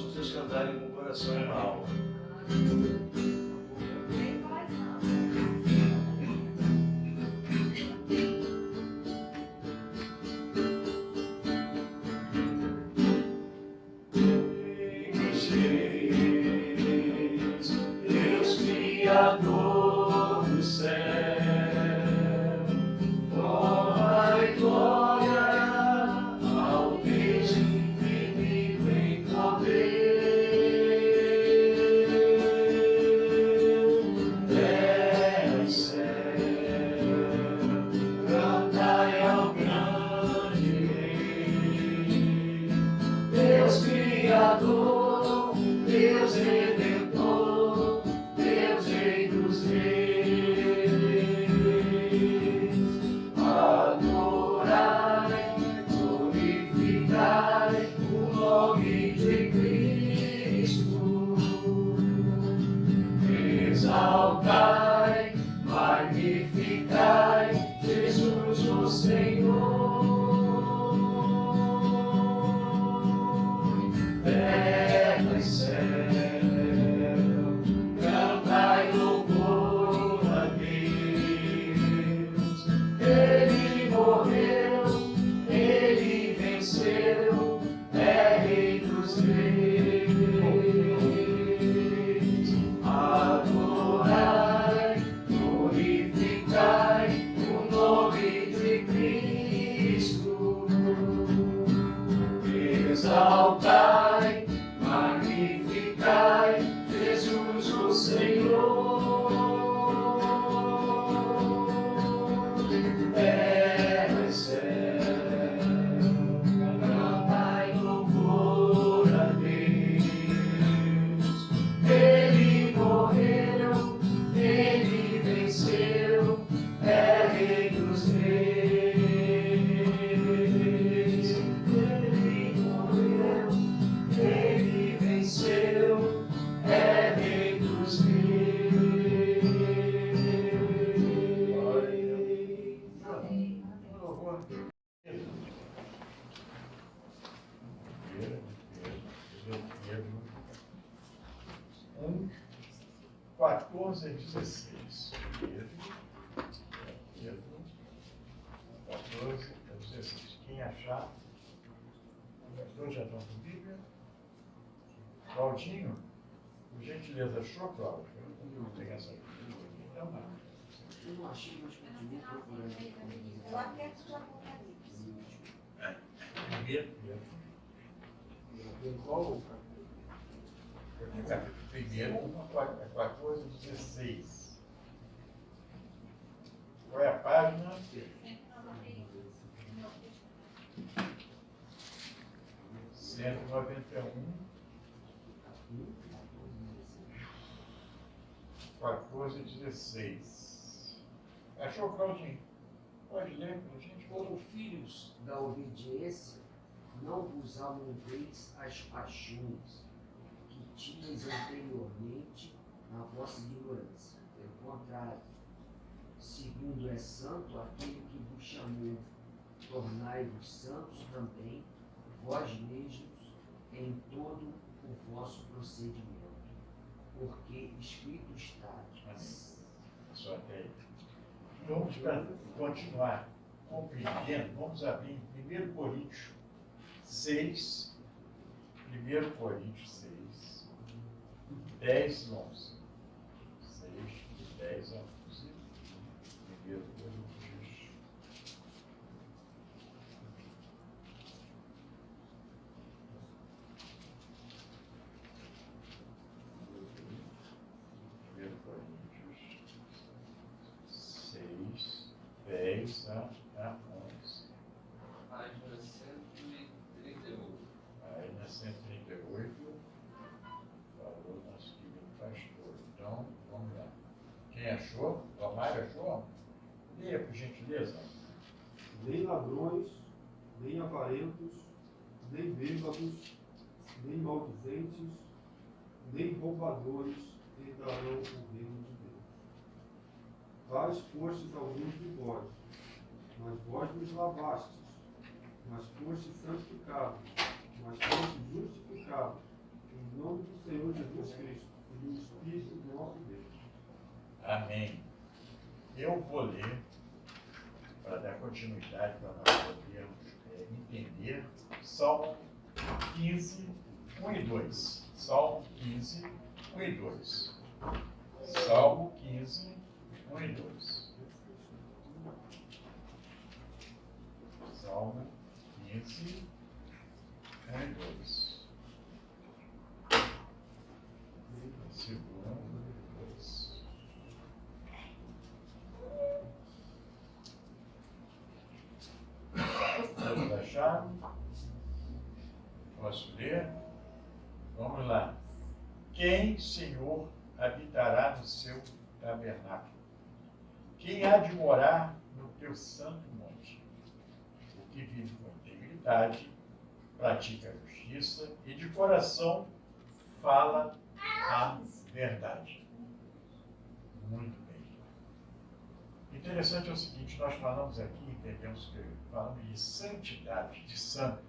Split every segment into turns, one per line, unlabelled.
vocês cantarem com o coração e a alma. Deus Criador do céu, honra e glória ao Deus infinito em poder. Terra e céu, cantai ao grande Rei. Deus Criador, Deus Redentor, Deus Rei dos Reis. Adorai, glorificai o nome de Cristo. Exaltai, magnificai Jesus o Senhor. Terra e céu, cantai louvor a Deus. Ele morreu, ele venceu, é Rei dos Reis. Adorai, glorificai o nome de Cristo. Exaltai, magnificai Jesus o Senhor. Terra e céu, cantai louvor a Deus. Ele morreu, ele venceu, é Rei dos Reis. Ele morreu, ele venceu, é Rei dos Reis. Amém. Um, 14 a 16. Pedro, 14 a 16. Quem achar? Os dois já estão com Bíblia. Claudinho, por gentileza, achou, Cláudio? Eu não tenho essa Bíblia. Então, não.
Eu não achei, mas continuei procurando.
Eu até que já Apocalipse.
Pelo qual?
Primeiro, 14 a 16. Qual é a página? 191. 14 a 16. Achou, Claudinho? Pode ler, Claudinho?
Como filhos da obediência, não vos alongueis as paixões que tinhas anteriormente na vossa ignorância. Pelo contrário, segundo é santo aquele que vos chamou, tornai-vos santos também, vós mesmos, em todo o vosso procedimento. Porque escrito está.
Só até aí. Vamos continuar compreendendo. Vamos abrir em 1 Coríntios 6. 1 Coríntios 6, 10 e 11. 6, de 10 a 11. 1 Coríntios. Primeiro Coríntios 6, 10 a 11.
Página 138.
Página 138. Falou nosso querido pastor. Então, vamos lá. Quem achou? O Amário achou? Leia, por gentileza.
Nem ladrões, nem avarentos, nem bêbados, nem maldizentes, nem roubadores entrarão no reino de Deus. Tais fostes alguns de vós, mas vós nos lavastes, mas fostes santificados, mas fostes justificados, Em nome do Senhor Jesus Cristo e do Espírito do nosso Deus.
Amém. Eu vou ler, para dar continuidade, para nós podermos entender, Salmo 15, 1 e 2. Salmo 15, 1 e 2. Salmo 15, 1 e 2. Salmo 15, 1 e 2. Segura 1 e 2. Todos acharam? Posso ler? Vamos lá. Quem, Senhor, habitará no seu tabernáculo? Quem há de morar no teu santo monte? O que vive com integridade, pratica a justiça e de coração fala a verdade. Muito bem. Interessante é o seguinte, nós falamos aqui, entendemos que falamos de santidade, de santo,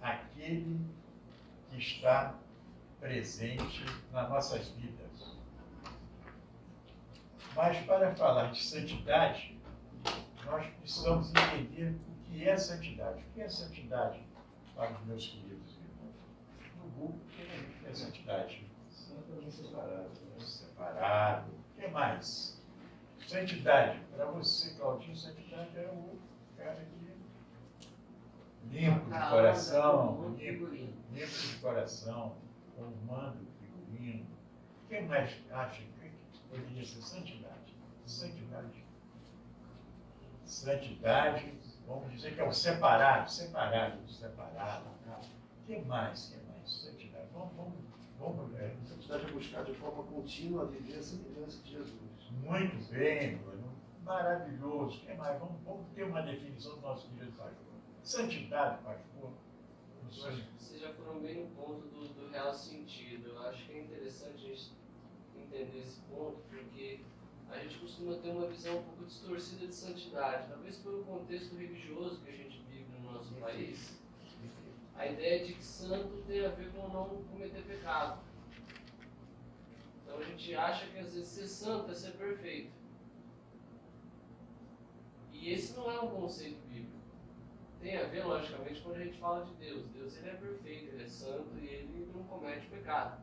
aquele que está presente nas nossas vidas. Mas para falar de santidade, nós precisamos entender o que é santidade. O que é santidade para os meus queridos irmãos? No Google, o que é santidade?
Santo separado.
Separado. O que mais? Santidade. Para você, Claudinho, santidade é o cara que limpo de coração, limpo de coração, formando figurino. Quem mais acha que poderia ser santidade? Santidade. Santidade, vamos dizer que é o separado. Que mais? Santidade. Vamos ver.
Santidade é buscar de forma contínua viver a semelhança de Jesus.
Muito bem, Bruno. Maravilhoso. Que mais? Vamos ter uma definição do nosso querido pastor. Santidade, pastor.
Eu acho que vocês já foram bem no ponto do real sentido. Eu acho que é interessante a gente entender esse ponto, porque a gente costuma ter uma visão um pouco distorcida de santidade. Talvez pelo contexto religioso que a gente vive no nosso país, a ideia de que santo tem a ver com não cometer pecado. Então a gente acha que às vezes ser santo é ser perfeito. E esse não é um conceito bíblico. Tem a ver, logicamente, quando a gente fala de Deus. Deus ele é perfeito, ele é santo e ele não comete pecado.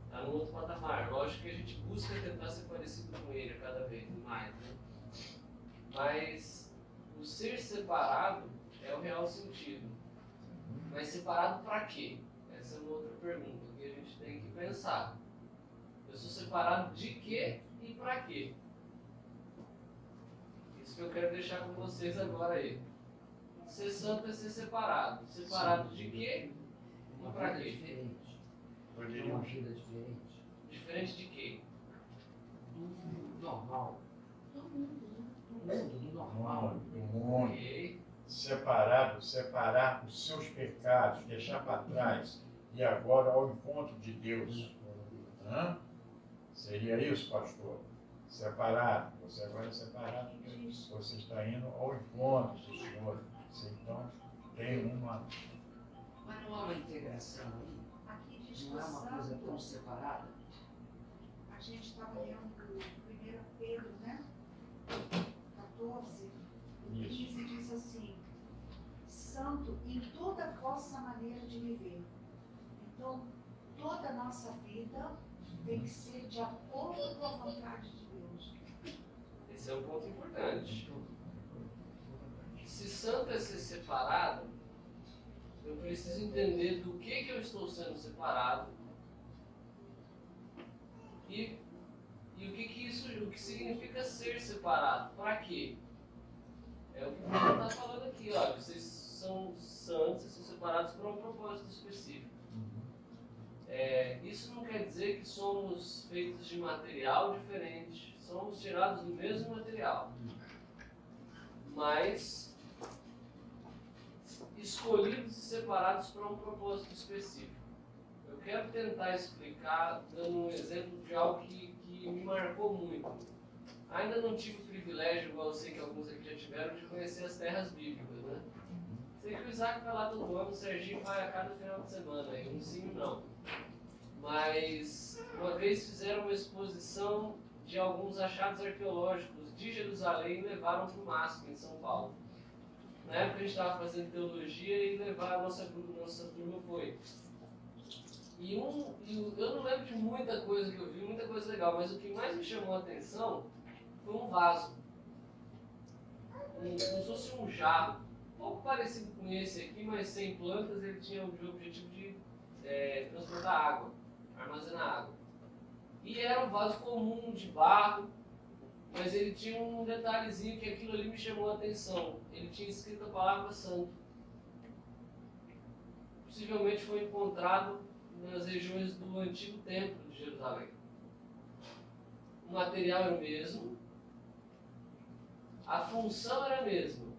Está num outro patamar. Lógico que a gente busca tentar ser parecido com ele a cada vez mais. Né? Mas o ser separado é o real sentido. Mas separado para quê? Essa é uma outra pergunta que a gente tem que pensar. Eu sou separado de quê e para quê? Isso que eu quero deixar com vocês agora aí. Ser santo é ser separado. Separado de quê e para quê?
Diferente. Uma
Poderíamos.
vida diferente.
Diferente de quê?
Do normal. Do mundo, do normal.
Do mundo.
Ok.
Separar os seus pecados, deixar para trás e agora ao encontro de Deus. Hã? Seria isso, pastor? Separado. Você agora é separado de Deus. Você está indo ao encontro do Senhor. Você então tem uma.
Mas não há uma integração aí?
Aqui diz
Não
que
é
o
uma coisa
santo,
tão separada?
a gente estava lendo 1 Pedro, né? 14, o
Isso.
15 diz assim, santo em toda a vossa maneira de viver. Então, toda a nossa vida tem que ser de acordo com a vontade de Deus.
Esse é um ponto importante. Se santo é ser separado, eu preciso entender do que eu estou sendo separado e o que significa ser separado. Para quê? É o que o Paulo está falando aqui, ó. Vocês são santos, vocês são separados para um propósito específico. Isso não quer dizer que somos feitos de material diferente, somos tirados do mesmo material, mas escolhidos e separados para um propósito específico. Eu quero tentar explicar dando um exemplo de algo que me marcou muito. Ainda não tive o privilégio, igual eu sei que alguns aqui já tiveram, de conhecer as terras bíblicas, né? Sei que o Isaac vai lá todo ano, o Serginho vai a cada final de semana, e o Zinho não. Mas uma vez fizeram uma exposição de alguns achados arqueológicos de Jerusalém e levaram para o MASP, em São Paulo. Na época a gente estava fazendo teologia e levar nossa turma foi. Eu não lembro de muita coisa que eu vi, muita coisa legal, mas o que mais me chamou a atenção foi um vaso. Como se fosse um jarro, um pouco parecido com esse aqui, mas sem plantas. Ele tinha o objetivo de transportar água, armazenar água. E era um vaso comum de barro, mas ele tinha um detalhezinho que aquilo ali me chamou a atenção. Ele tinha escrito a palavra santo. Possivelmente foi encontrado nas regiões do antigo templo de Jerusalém. O material era o mesmo, a função era a mesma,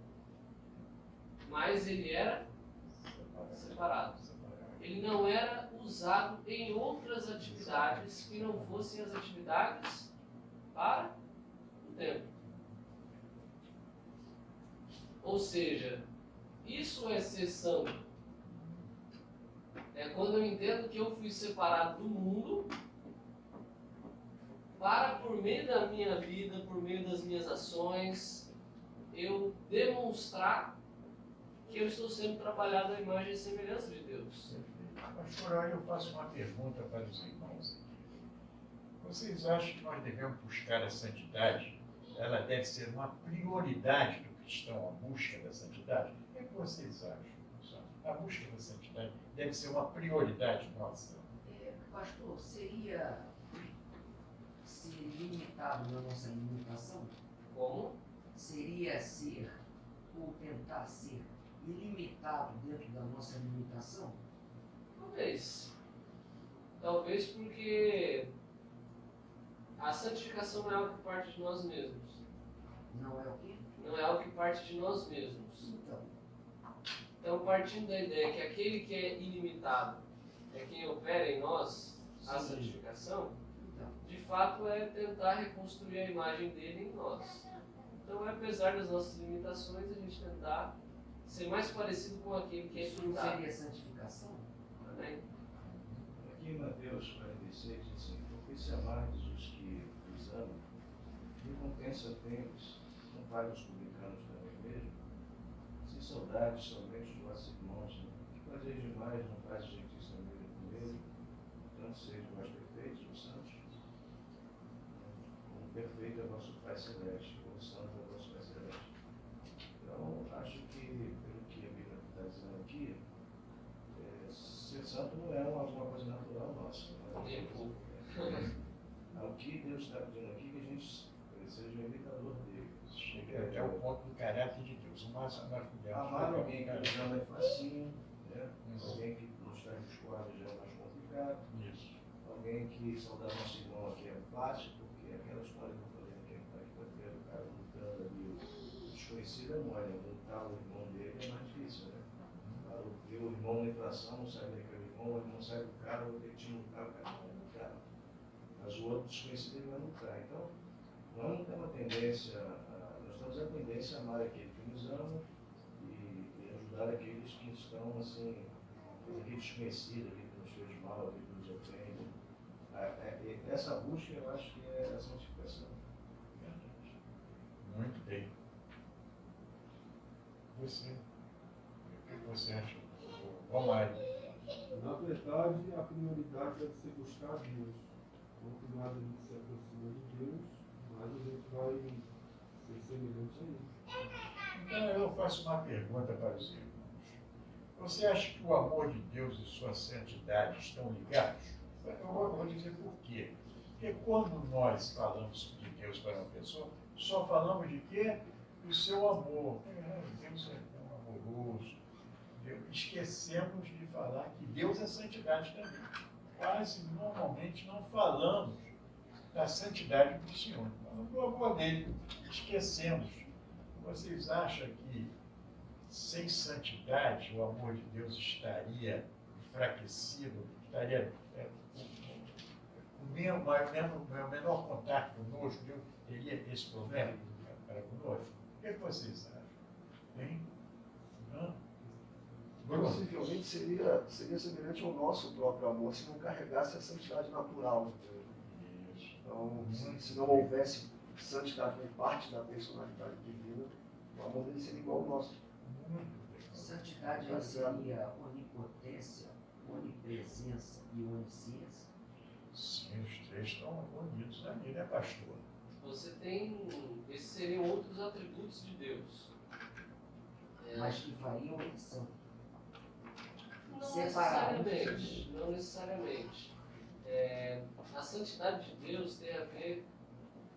mas ele era separado. Ele não era usado em outras atividades que não fossem as atividades para o templo. Ou seja, isso é ser santo. É quando eu entendo que eu fui separado do mundo para, por meio da minha vida, por meio das minhas ações, eu demonstrar que eu estou sendo trabalhado à imagem e semelhança de Deus.
Pastor, aí eu faço uma pergunta para os irmãos aqui. Vocês acham que nós devemos buscar a santidade? Ela deve ser uma prioridade do cristão, a busca da santidade? O que vocês acham? A busca da santidade deve ser uma prioridade nossa.
Pastor, seria ser limitado na nossa limitação?
Como?
Seria ser, ou tentar ser, ilimitado dentro da nossa limitação?
Talvez. Talvez porque a santificação não é algo que parte de nós mesmos.
Não é o quê?
Não é algo que parte de nós mesmos. Então, partindo da ideia que aquele que é ilimitado é quem opera em nós a
Sim.
santificação,
Então,
de fato é tentar reconstruir a imagem dele em nós. Então, apesar das nossas limitações, a gente tentar ser mais parecido com aquele que é
isso não
ilimitado.
seria santificação?
Amém?
Aqui em Mateus 46 diz assim: porque se amardes os que vos amam, recompensa tendes, não paga os publicanos também mesmo? Se saudades somente os vossos irmãos, que fazeis demais, não faz justiça mesmo com ele, tanto sejam mais perfeitos, os santos, como perfeito é vosso Pai Celeste, como santo é vosso Pai Celeste. Então, acho que, pelo que a Bíblia está dizendo aqui, ser santo não é alguma coisa natural nossa.
Nem um pouco.
O que Deus está pedindo aqui é que a gente seja um imitador dele.
Chega até o ponto do caráter de Deus. O máximo nós podemos
Amar alguém que nos ama é facinho, né?
Isso.
Alguém que nos traz discórdia já é mais complicado.
Isso.
Alguém que saudar nosso irmão aqui é fácil, porque aquela história que eu falei aqui, o cara lutando ali, o desconhecido é mole, lutar o irmão dele é mais difícil, né? Ver o irmão na infração, não sabe daquele irmão, o irmão sabe do cara, ele tinha lutar, o cara não lutar. Mas o outro desconhecido ele vai lutar. Então, nós não temos a tendência, nós temos a tendência a amar aquele que nos ama e ajudar aqueles que estão, assim, aquele desconhecido, aquele que nos fez mal, aquele que nos ofende. Essa busca, eu acho que é a santificação.
Muito bem. Você? O que você acha? Vamos lá.
Na verdade, a prioridade deve ser buscar a Deus. Quanto mais a gente se aproxima de Deus, mais a gente vai ser semelhante a Ele.
Então eu faço uma pergunta para os irmãos. Você acha que o amor de Deus e sua santidade estão ligados? Eu vou dizer por quê. Porque quando nós falamos de Deus para uma pessoa, só falamos de quê? Do seu amor. Deus é tão amoroso. Esquecemos de falar que Deus é santidade também. Quase normalmente não falamos da santidade do Senhor, falamos do amor dele. Esquecemos. Vocês acham que sem santidade o amor de Deus estaria enfraquecido, estaria o menor contato conosco, Deus teria esse problema para conosco? O que vocês acham? Hein? Não? Bruno.
Possivelmente seria semelhante ao nosso próprio amor se não carregasse a santidade natural.
Isso.
Então, se não houvesse santidade como parte da personalidade divina, o amor dele seria igual ao nosso.
Muito bem.
Santidade seria onipotência, onipresença e onisciência.
Sim, os três estão unidos ali, né, pastor?
Você tem. Esses seriam outros atributos de Deus.
Mas que fariam eleição.
Não
Separados.
necessariamente. Não necessariamente. A santidade de Deus tem a ver,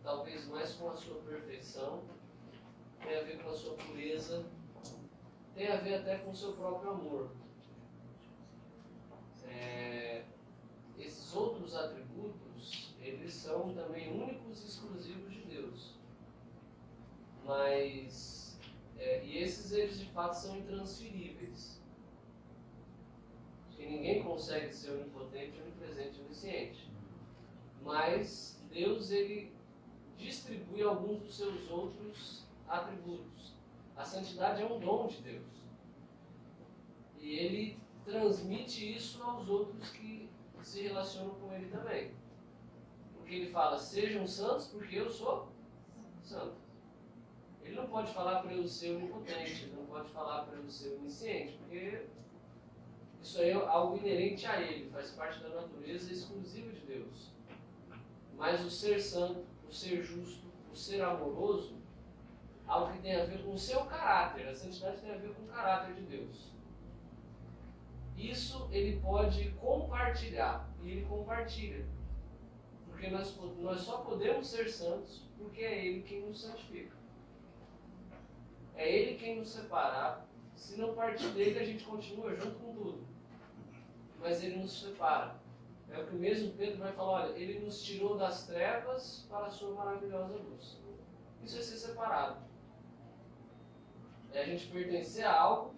talvez, mais com a sua perfeição, tem a ver com a sua pureza, tem a ver até com o seu próprio amor. Esses outros atributos, eles são também únicos e exclusivos de Deus. Mas, e esses, eles de fato são intransferíveis. Que ninguém consegue ser onipotente, onipresente, onisciente. Mas Deus, ele distribui alguns dos seus outros atributos. A santidade é um dom de Deus. E ele transmite isso aos outros que se relacionam com ele também. Porque ele fala, sejam santos porque eu sou santo. Ele não pode falar para eu ser onipotente, ele não pode falar para eu ser onisciente, porque isso aí é algo inerente a ele, faz parte da natureza exclusiva de Deus. Mas o ser santo, o ser justo, o ser amoroso, algo que tem a ver com o seu caráter. A santidade tem a ver com o caráter de Deus. Isso ele pode compartilhar, e ele compartilha. Porque nós só podemos ser santos porque é ele quem nos santifica. É ele quem nos separa. Se não partir dele, a gente continua junto com tudo. Mas ele nos separa. É o que o mesmo Pedro vai falar, olha, ele nos tirou das trevas para a sua maravilhosa luz. Isso é ser separado. É a gente pertencer a algo,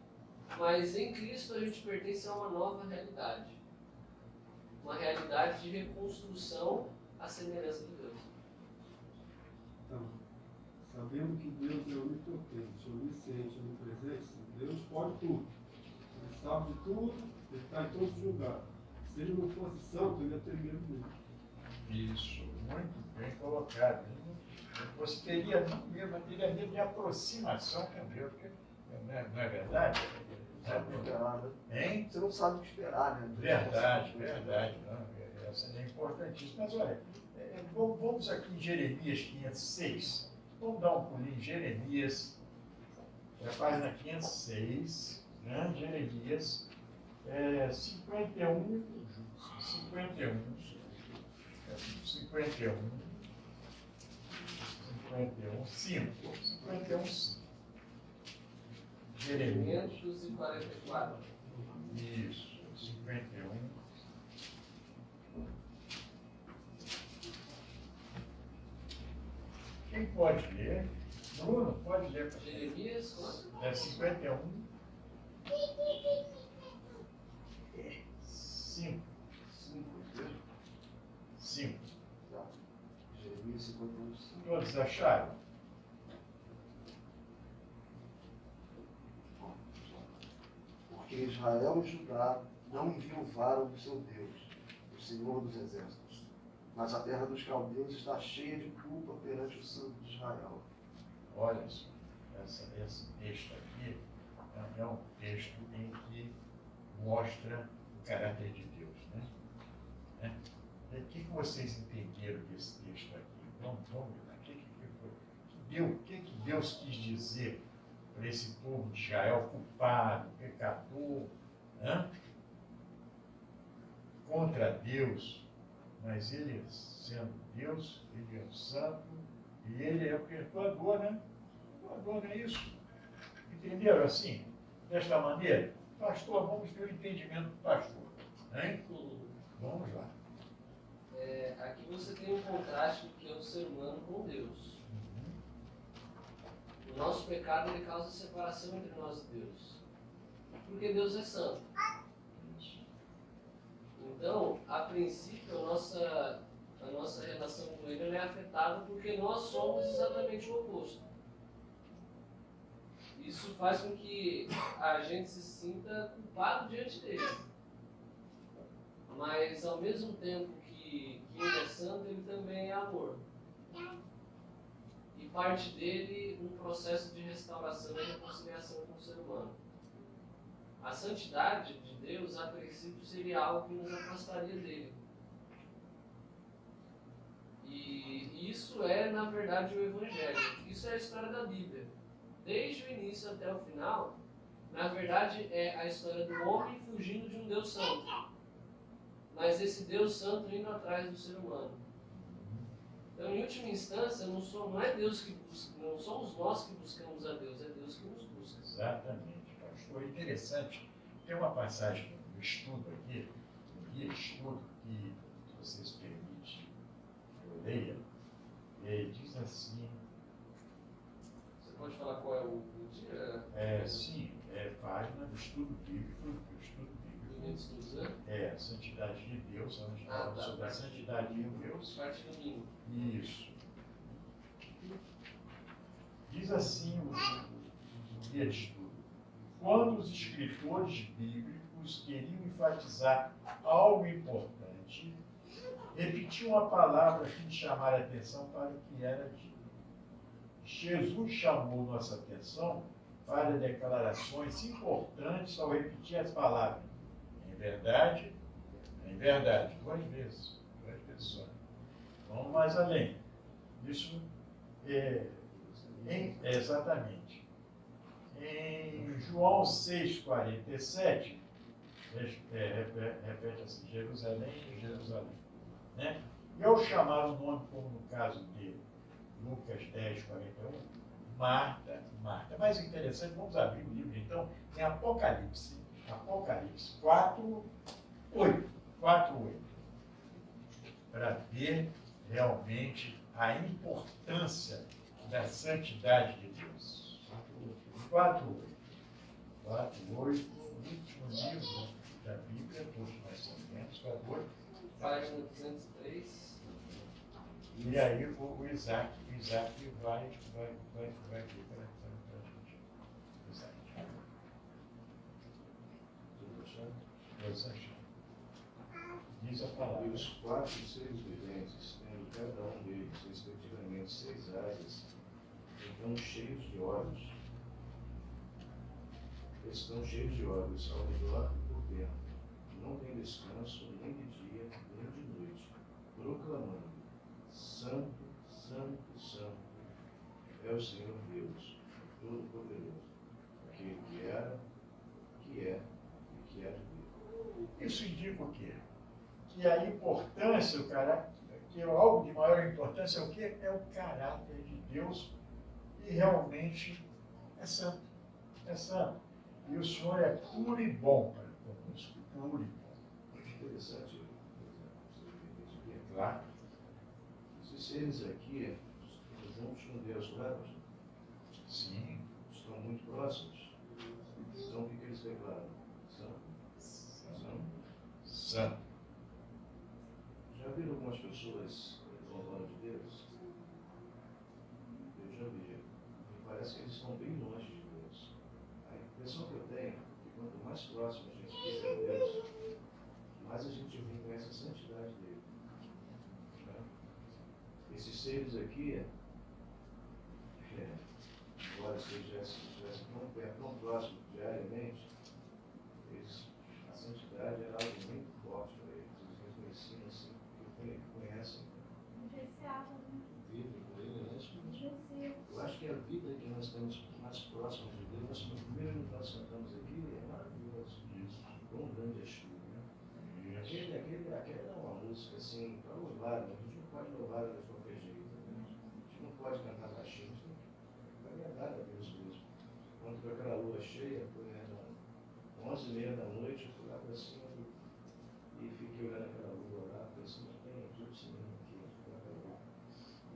mas em Cristo a gente pertence a uma nova realidade. Uma realidade de reconstrução à semelhança de Deus.
Então, sabendo que Deus é onipotente, onisciente, onipresente, Deus pode tudo. Ele sabe de tudo, ele está em todos os lugares. Se ele não fosse santo, ele ia ter medo dele.
Isso, muito bem colocado. Você teria medo de aproximação com Deus, porque, não é verdade?
Sabe o que esperar, né?
Hein?
Você não sabe o que esperar, né?
Verdade. Não, essa é importantíssima. Mas olha, vamos aqui em Jeremias 506. Vamos dar um pulinho em Jeremias, página 506, né? Jeremias 51, 5. Jeremias.
544.
Isso, 51. Quem pode ler? Bruno, pode ler.
Jeremias, quanto?
51. 5.
Tá. Jeremias 51.
Todos acharam?
Porque Israel e Judá não enviuvaram do seu Deus, o Senhor dos Exércitos. Mas a terra dos caldeus está cheia de culpa perante o Santo de Israel.
Olha só, esse texto aqui é um texto em que mostra o caráter de Deus, né? O que vocês entenderam desse texto aqui? Vamos ver. O que Deus quis dizer para esse povo de Israel culpado, pecador, né? Contra Deus, mas ele sendo Deus, ele é o santo, e ele é o perdoador, né? Perdoador, não é isso? Entenderam assim? Desta maneira? Pastor, vamos ver o entendimento do pastor. Hein? Vamos lá.
Aqui você tem um contraste do que é o ser humano com Deus. O nosso pecado, ele causa separação entre nós e Deus. Porque Deus é santo. Então, a princípio, a nossa relação com Ele é afetada porque nós somos exatamente o oposto. isso faz com que a gente se sinta culpado diante dele. Mas ao mesmo tempo que ele é santo, ele também é amor. E parte dele um processo de restauração e reconciliação com o ser humano. A santidade de Deus, a princípio, seria algo que nos afastaria dele. E isso é, na verdade, o Evangelho. Isso é a história da Bíblia. Desde o início até o final, na verdade, é a história do homem fugindo de um Deus santo. Mas esse Deus santo indo atrás do ser humano. Então, em última instância, não é Deus que busca, não somos nós que buscamos a Deus, é Deus que nos busca.
Exatamente, pastor. Interessante. Tem uma passagem no estudo aqui, no guia estudo, que, se vocês permitem, eu leia. Ele diz assim.
Você pode falar qual é o dia?
Sim, página do estudo bíblico, a santidade de Deus, onde a gente fala sobre a santidade de Deus.
Parte do domingo.
Isso. Diz assim o guia de estudo. Quando os escritores bíblicos queriam enfatizar algo importante, repetiam a palavra a fim de chamar a atenção para o que era dito. Jesus chamou nossa atenção para declarações importantes ao repetir as palavras. Em verdade, duas vezes só. Vamos mais além. Isso exatamente. Em João 6,47, repete assim, Jerusalém, Jerusalém. Né? E ao chamar o nome, como no caso de Lucas 10,41, Marta, Marta. Mais interessante, vamos abrir o livro então, em Apocalipse 4:8, para ver realmente a importância da santidade de Deus. 4:8, o último livro da Bíblia, todos nós sabemos, 4:8.
Página 203.
E aí o Isaac vai ver para a gente. Isaac. Diz a palavra.
E os 4 seres viventes, tendo cada um deles, respectivamente, 6 asas, estão cheios de olhos. Estão cheios de olhos ao redor e por dentro. Não tem descanso nem de dia, nem de noite, proclamando: Santo, Santo, Santo é o Senhor Deus, Todo-Poderoso, aquele que era, que é e que há de vir.
Isso indica o quê? Que a importância, o caráter, que algo de maior importância é o quê? É o caráter de Deus e realmente é santo. É santo. E o Senhor é puro e bom para conosco. Puro e bom.
Muito interessante.
Claro.
Esses seres aqui, juntos com Deus, não é?
Sim.
Estão muito próximos. Então, o que eles declaram?
Santo.
Já viram algumas pessoas louvando de Deus? Eu já vi. Me parece que eles estão bem longe de Deus. A impressão que eu tenho é que quanto mais próximo a gente fica de Deus, mais a gente reconhece a santidade dele. Esses seres aqui, embora estivessem tão próximos diariamente, a santidade era algo muito forte para eles. Eles reconheciam assim, porque conhecem, vivem por ele mesmo. Eu acho que a vida que nós temos mais próximos de Deus, o primeiro que nós cantamos aqui é maravilhoso.
Isso.
Quão grande é chuva, né?
Isso.
Aquele é uma música assim, para louvar, mas a gente não pode louvar de qualquer jeito. Né? A gente não pode cantar baixinho, vai agradar a Deus mesmo. Quando foi aquela lua cheia, foi 11h30 da noite, eu fui lá para cima e fiquei olhando aquela lua lá, pensando, tem tudo cinema aqui,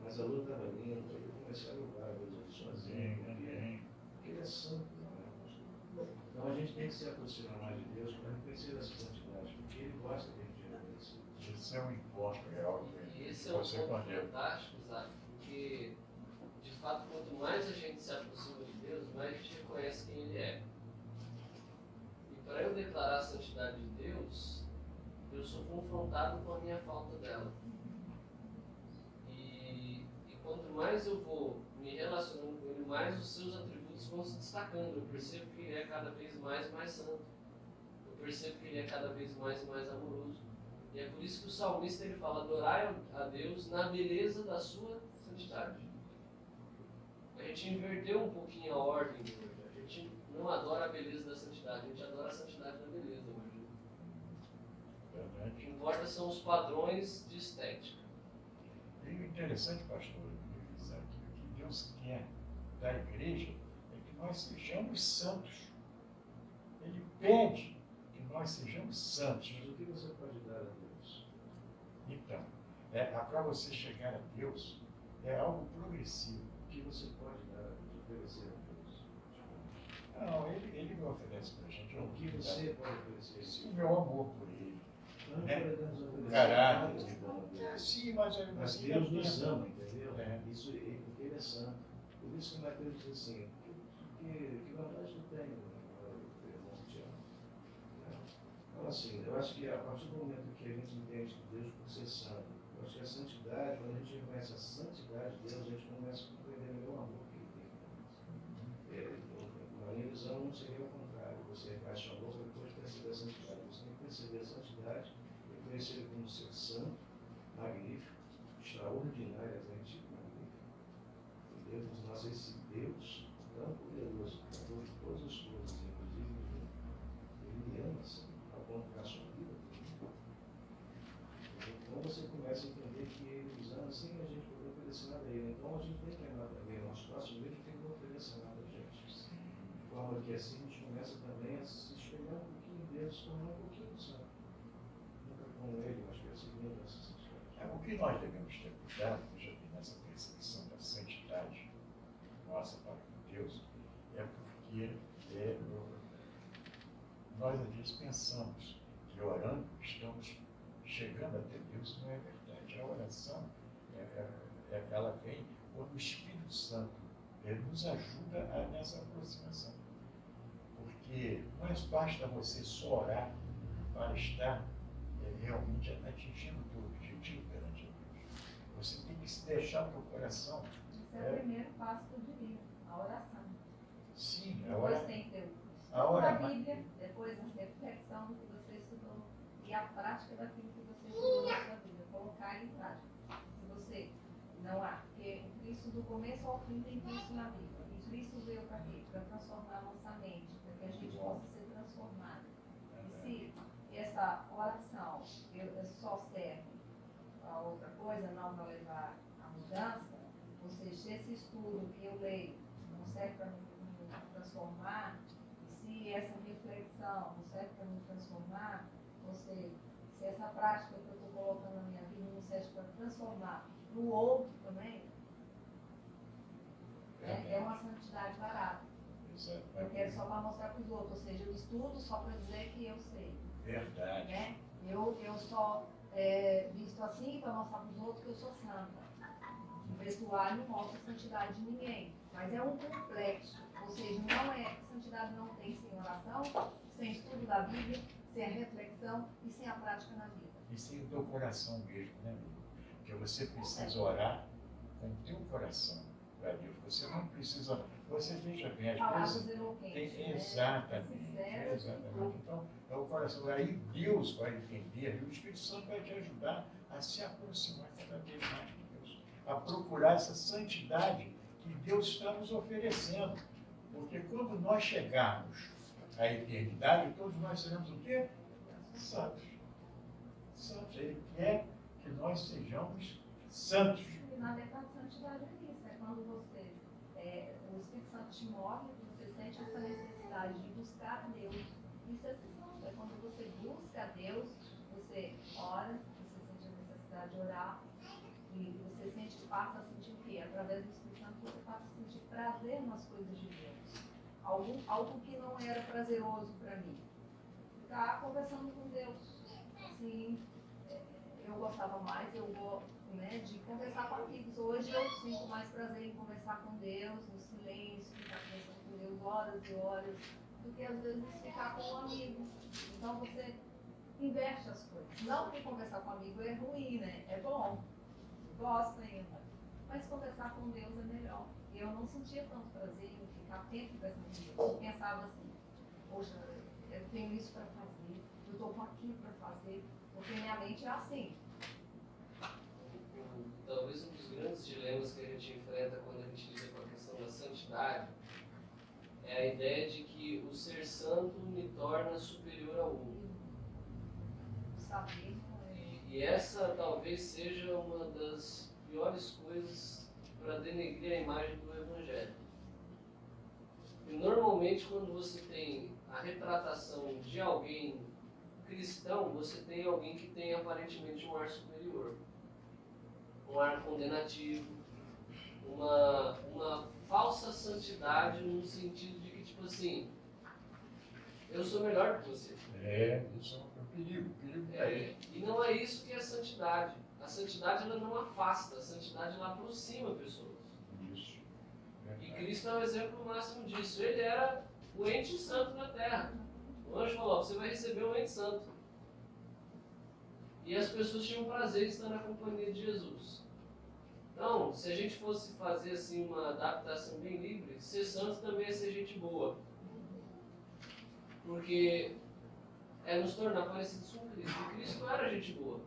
mas a lua estava linda, eu comecei a louvar a Deus ali sozinho, porque ele é santo, né? Então a gente tem que se aproximar mais de Deus para reconhecer essa santidade, porque ele gosta que a gente reconheça.
Esse é um encontro real.
Esse é um ponto fantástico, sabe? Porque, de fato, quanto mais a gente se aproxima de Deus, mais a gente reconhece sou confrontado com a minha falta dela. E quanto mais eu vou me relacionando com Ele, mais os seus atributos vão se destacando. Eu percebo que Ele é cada vez mais santo. Eu percebo que Ele é cada vez mais amoroso. E é por isso que o salmista ele fala: adorai a Deus na beleza da sua santidade. A gente inverteu um pouquinho a ordem hoje. A gente não adora a beleza da santidade, a gente adora a santidade da beleza hoje. O que importa são os padrões de estética.
E o interessante, pastor, Isaac, o que Deus quer da igreja é que nós sejamos santos. Ele pede que nós sejamos santos.
Mas o que você pode dar a Deus?
Então, para você chegar a Deus, é algo progressivo.
O que você pode dar a Deus, oferecer a Deus?
Não, ele me oferece para a gente.
O que você pode oferecer?
Sim, o meu amor por ele.
Nós não
É.
podemos oferecer
Caráter.
nada de bom a Deus.
Sim, mas
Mas
você
Deus nos ama, entendeu?
É.
Isso, porque Ele é santo. Por isso que Mateus diz assim, que vantagem eu tenho, meu irmão te ama. Né? Então assim, eu acho que a partir do momento que a gente entende que Deus por ser santo, eu acho que a santidade, quando a gente reconhece a santidade de Deus, a gente começa a compreender melhor o amor que Ele tem por nós. Na minha visão não seria o contrário, você reconhece o amor para depois perceber a santidade. Você tem que perceber a santidade, reconhecer Ele como ser santo, magnífico, extraordinariamente magnífico. E Deus, nós, esse Deus tão poderoso, criador de todas as coisas, inclusive Ele me ama assim, ao ponto de dar a sua vida. Então você começa a entender que Ele nos ama sem a gente poder oferecer nada a Ele. Então a gente tem que amar também o nosso próximo, Ele tem que oferecer nada a gente. De forma que assim a gente começa também a se espelhar um pouquinho em Deus, se tornar um pouquinho do santo. Nunca como Ele, mas que é a segunda dessa santidade.
O que nós devemos ter cuidado, já que nessa percepção da santidade nossa para com Deus, é porque nós às vezes pensamos que orando estamos chegando até Deus, não é verdade. A oração, ela vem quando o Espírito Santo nos ajuda nessa aproximação. Porque não basta você só orar para estar realmente atingindo o teu objetivo perante Deus. Você tem que se deixar o teu coração.
Esse é o primeiro passo que eu diria, a oração.
Sim, a
Depois
oração.
tem que ter o
A
estudo
hora-
da Bíblia, depois a reflexão do que você estudou e a prática daquilo que você estudou na sua vida, colocar em prática. Se você não há, porque o Cristo do começo ao fim tem Cristo na vida. E Cristo veio para quê? Para transformar a nossa mente, para que a gente possa ser transformado. E se essa oração só serve a outra coisa, não para levar à mudança, ou seja, se esse estudo que eu leio não serve para me transformar, e se essa reflexão não serve para me transformar, ou seja, se essa prática que eu estou colocando na minha vida não serve para transformar para o outro também, é uma santidade barata. Eu quero só para mostrar para os outros, ou seja, eu estudo só para dizer que eu sei.
Verdade.
Né? Eu só visto assim para mostrar para os outros que eu sou santa. O vestuário não mostra a santidade de ninguém, mas é um complexo. Ou seja, santidade não tem sem oração, sem estudo da Bíblia, sem a reflexão e sem a prática na vida.
E sem o teu coração mesmo, né, amigo? Porque você precisa orar com o teu coração para Deus. Você não precisa. Você veja bem, às
Palavras
vezes.
eloquentes, né?
Exatamente.
Sinceras e
Exatamente. Então, é o coração. Aí Deus vai entender, e o Espírito Santo vai te ajudar a se aproximar cada vez mais de Deus, a procurar essa santidade que Deus está nos oferecendo. Porque quando nós chegarmos à eternidade, todos nós seremos o quê? Santos. Santos. Ele quer que nós sejamos santos.
E na verdade, santidade é isso, é quando você, o Espírito Santo te move, você sente essa necessidade de buscar a Deus. Isso é ser santo, é quando você busca a Deus, você ora, você sente a necessidade de orar, e você passa a sentir o quê? Através do Espírito Santo você passa a sentir prazer nas coisas de Deus. Algo que não era prazeroso para mim. Ficar conversando com Deus. Assim, eu gostava mais, eu gosto, né, de conversar com amigos. Hoje eu sinto mais prazer em conversar com Deus, no silêncio, ficar conversando com Deus horas e horas, do que às vezes ficar com um amigo. Então você inverte as coisas. Não que conversar com amigo é ruim, né? É bom, gosta ainda. Mas conversar com Deus é melhor. E eu não sentia tanto prazer em ficar tempo conversando com Deus. Eu pensava assim, poxa, eu tenho isso para fazer, eu estou com aquilo para fazer, porque minha mente é assim.
Talvez um dos grandes dilemas que a gente enfrenta quando a gente lida com a questão da santidade é a ideia de que o ser santo me torna superior ao mundo.
Saber.
E essa talvez seja uma das piores coisas para denegrir a imagem do Evangelho. E normalmente quando você tem a retratação de alguém cristão, você tem alguém que tem aparentemente um ar superior, um ar condenativo, uma falsa santidade no sentido de que, tipo assim, eu sou melhor que você.
Isso é um perigo, tá aí.
E não é isso que é santidade. A santidade ela não afasta, a santidade ela aproxima pessoas.
Isso.
E Cristo é o exemplo máximo disso. Ele era o ente santo na terra. O anjo falou, você vai receber o ente santo. E as pessoas tinham prazer em estar na companhia de Jesus. Então, se a gente fosse fazer assim uma adaptação bem livre, ser santo também é ser gente boa. Porque é nos tornar parecidos com Cristo. E Cristo era gente boa.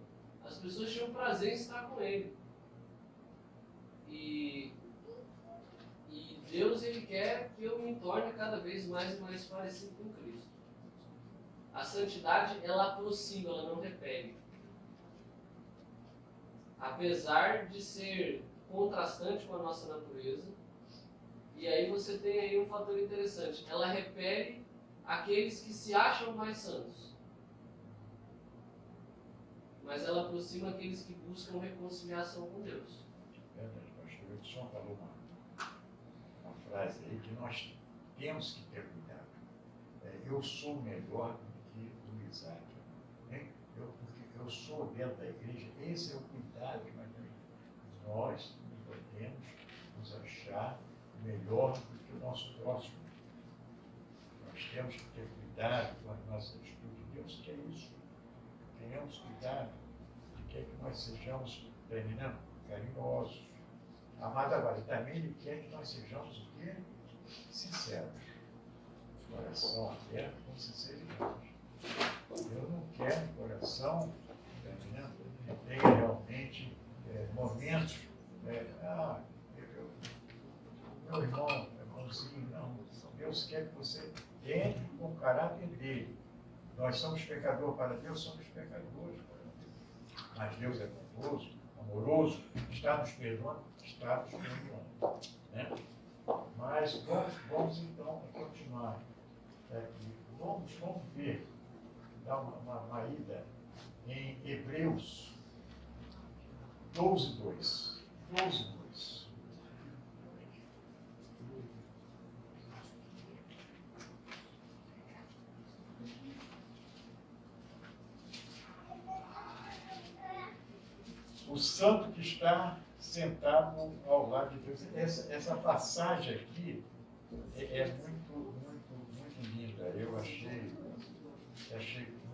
As pessoas tinham prazer em estar com Ele. E Deus, Ele quer que eu me torne cada vez mais e mais parecido com Cristo. A santidade, ela aproxima, ela não repele. Apesar de ser contrastante com a nossa natureza, e aí você tem aí um fator interessante. Ela repele aqueles que se acham mais santos. Mas ela aproxima aqueles que buscam reconciliação com Deus.
Verdade, pastor Edson falou uma frase aí que nós temos que ter cuidado. Eu sou melhor do que o Isaac. Né? Porque eu sou dentro da igreja. Esse é o cuidado que nós temos. Nós não podemos nos achar melhor do que o nosso próximo. Nós temos que ter cuidado com as nossas atitudes. Deus quer isso. Tenhamos cuidado de que nós sejamos, terminando, carinhosos. Amado agora, também Ele quer que nós sejamos o quê? Sinceros. Coração aberto com sinceridade. Eu não quero um coração, terminando, que tenha realmente momentos, meu irmãozinho, não. Deus quer que você entre com o caráter dele. Nós somos pecadores para Deus, somos pecadores para Deus. Mas Deus é bondoso, amoroso, está nos perdoando, né? Mas vamos então continuar aqui. Vamos ver, dar uma ida em Hebreus 12:2. 12:2. O santo que está sentado ao lado de Deus. Essa passagem aqui é muito linda. Eu achei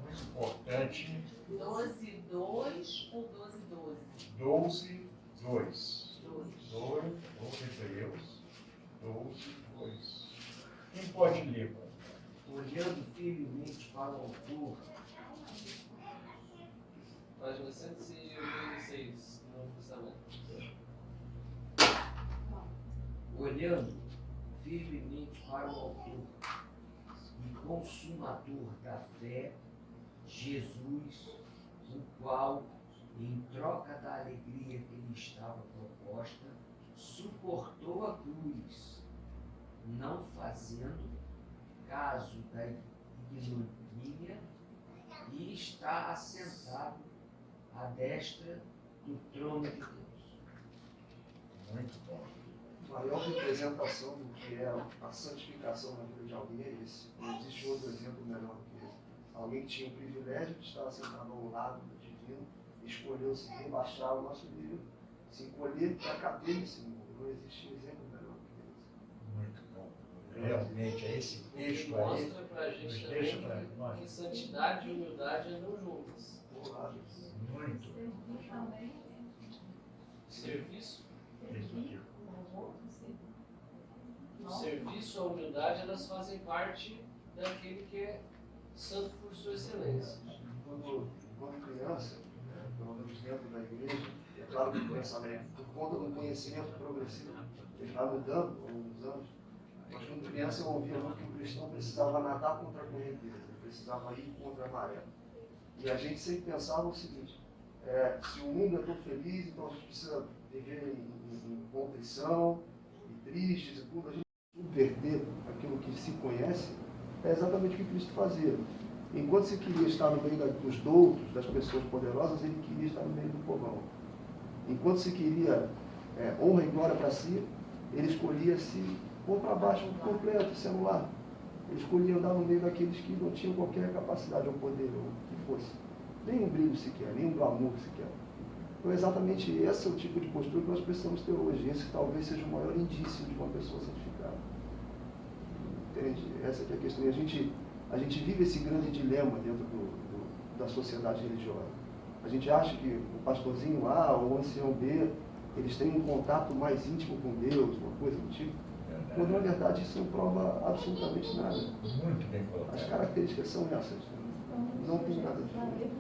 muito importante.
12:2 ou 12:12?
12:2. 2, Hebreus 12:2. Quem pode ler?
Olhando firmemente para o autor,
Página 186 do Novo Testamento.
olhando firmemente para o autor e consumador da fé, Jesus, o qual, em troca da alegria que lhe estava proposta, suportou a cruz, não fazendo caso da ignomínia, e está assentado à destra do trono de Deus.
Muito bom.
A maior representação do que é a santificação na vida de alguém é esse. Não existe outro exemplo melhor do que esse. Alguém que tinha o privilégio de estar sentado ao lado do divino, escolheu se rebaixar o nosso nível, se encolher para caber nesse mundo. Não existe exemplo melhor do que esse.
Muito bom. realmente a esse texto aí,
Mostra pra
nos
gente
deixa
também
para nós.
que santidade e humildade andam juntas.
Muito.
Servir também.
Serviço,
Servir o outro, servir.
o serviço, a humildade, elas fazem parte daquele que é santo por sua excelência.
Quando criança, pelo menos dentro da igreja, é claro que o pensamento, por conta do conhecimento progressivo, ele vai mudando ao longo dos anos, mas quando criança eu ouvia muito que o cristão precisava nadar contra a correnteza, ele precisava ir contra a maré. E a gente sempre pensava o seguinte, se o mundo é todo feliz, então a gente precisa viver em contrição, e tristes e tudo, a gente subverter aquilo que se conhece, é exatamente o que Cristo fazia. Enquanto se queria estar no meio dos doutos, das pessoas poderosas, ele queria estar no meio do povão. Enquanto se queria honra e glória para si, ele escolhia se pôr para baixo por completo, se anular. Ele escolhia andar no meio daqueles que não tinham qualquer capacidade ou poder, ou o que fosse. Nem um brilho sequer, nem um glamour sequer. Então, exatamente esse é o tipo de postura que nós precisamos ter hoje. Esse talvez seja o maior indício de uma pessoa santificada. Entende? Essa é a questão. E a gente vive esse grande dilema dentro da sociedade religiosa. A gente acha que o pastorzinho A ou o ancião B, eles têm um contato mais íntimo com Deus, uma coisa do tipo. Quando, na verdade, isso não prova absolutamente nada.
Muito bem colocado.
As características são essas. Não tem nada de diferente.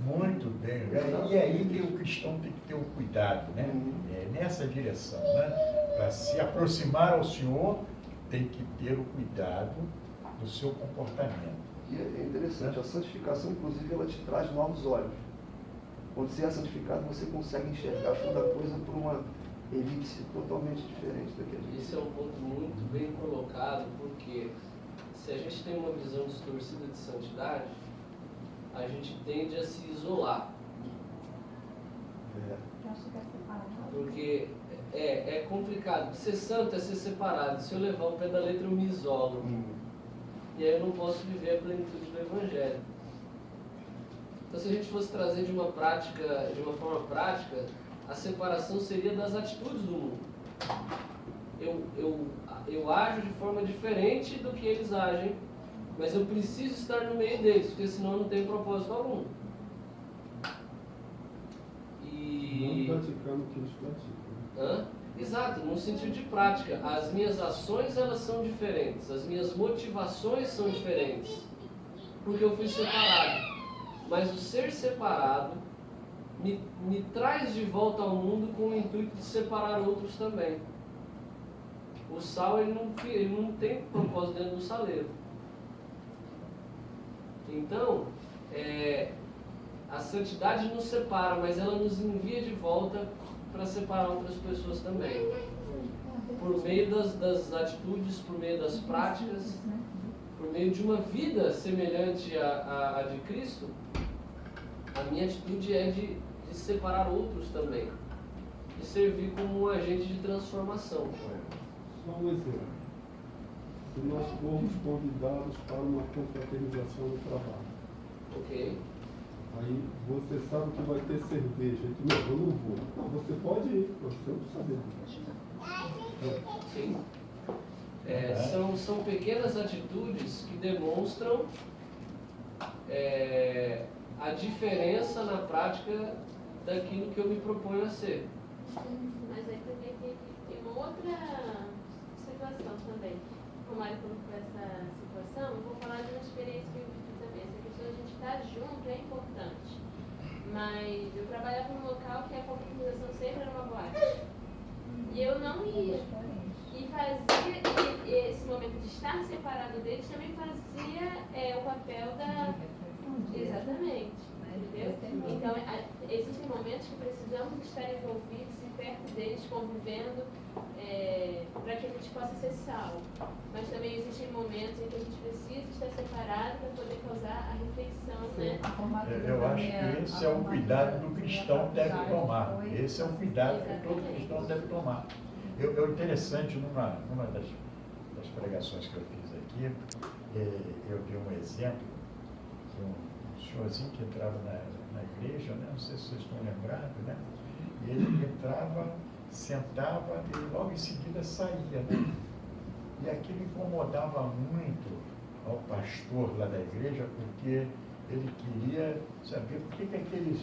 Muito bem. E é aí que o cristão tem que ter um cuidado, né? É nessa direção, né? Para se aproximar ao Senhor, tem que ter o cuidado do seu comportamento.
E é interessante, a santificação, inclusive, ela te traz novos olhos. Quando você é santificado, você consegue enxergar toda a coisa por uma elipse totalmente diferente da que a gente.
Esse é um ponto muito bem colocado, porque se a gente tem uma visão distorcida de santidade, a gente tende a se isolar. Porque é complicado. Ser santo é ser separado. Se eu levar o pé da letra, eu me isolo. E aí eu não posso viver a plenitude do Evangelho. Então, se a gente fosse trazer de uma forma prática, a separação seria das atitudes do mundo. Eu ajo de forma diferente do que eles agem, mas eu preciso estar no meio deles, porque senão eu não tenho propósito algum.
Não praticando o que eles praticam.
Exato, no sentido de prática. As minhas ações, elas são diferentes. As minhas motivações são diferentes. Porque eu fui separado. Mas o ser separado me traz de volta ao mundo com o intuito de separar outros também. O sal, ele não tem propósito dentro do saleiro. Então, a santidade nos separa, mas ela nos envia de volta para separar outras pessoas também. Por meio das atitudes, por meio das práticas, por meio de uma vida semelhante à de Cristo, a minha atitude é de separar outros também. De servir como um agente de transformação.
Só um exemplo. Se nós formos convidados para uma confraternização no trabalho.
Ok.
Aí você sabe que vai ter cerveja. E tu, não, eu não vou. Não, você pode ir, você não precisa beber.
Sim. São pequenas atitudes que demonstram a diferença na prática daquilo que eu me proponho a ser.
Mas aí também tem uma outra situação também. Como Mário colocou essa situação, eu vou falar de uma experiência que eu vivi também. Essa questão de a gente estar junto é importante. Mas eu trabalhava num local que a confraternização sempre era uma boate. E eu não ia. E fazia esse momento de estar separado deles também fazia o papel da... Exatamente. Entendeu? Então, existem momentos que precisamos estar envolvidos e perto deles, convivendo, para que a gente possa ser salvo. Mas também existem momentos em que a gente precisa estar separado para poder causar a refeição, né?
Eu acho que esse é o cuidado do cristão deve tomar. Esse é o cuidado que todo cristão deve tomar. Interessante, numa das pregações que eu fiz aqui, eu dei um exemplo de um senhorzinho que entrava na igreja, né? Não sei se vocês estão lembrados, né? E ele entrava, sentava e logo em seguida saía, né? E aquilo incomodava muito ao pastor lá da igreja, porque ele queria saber por que aquele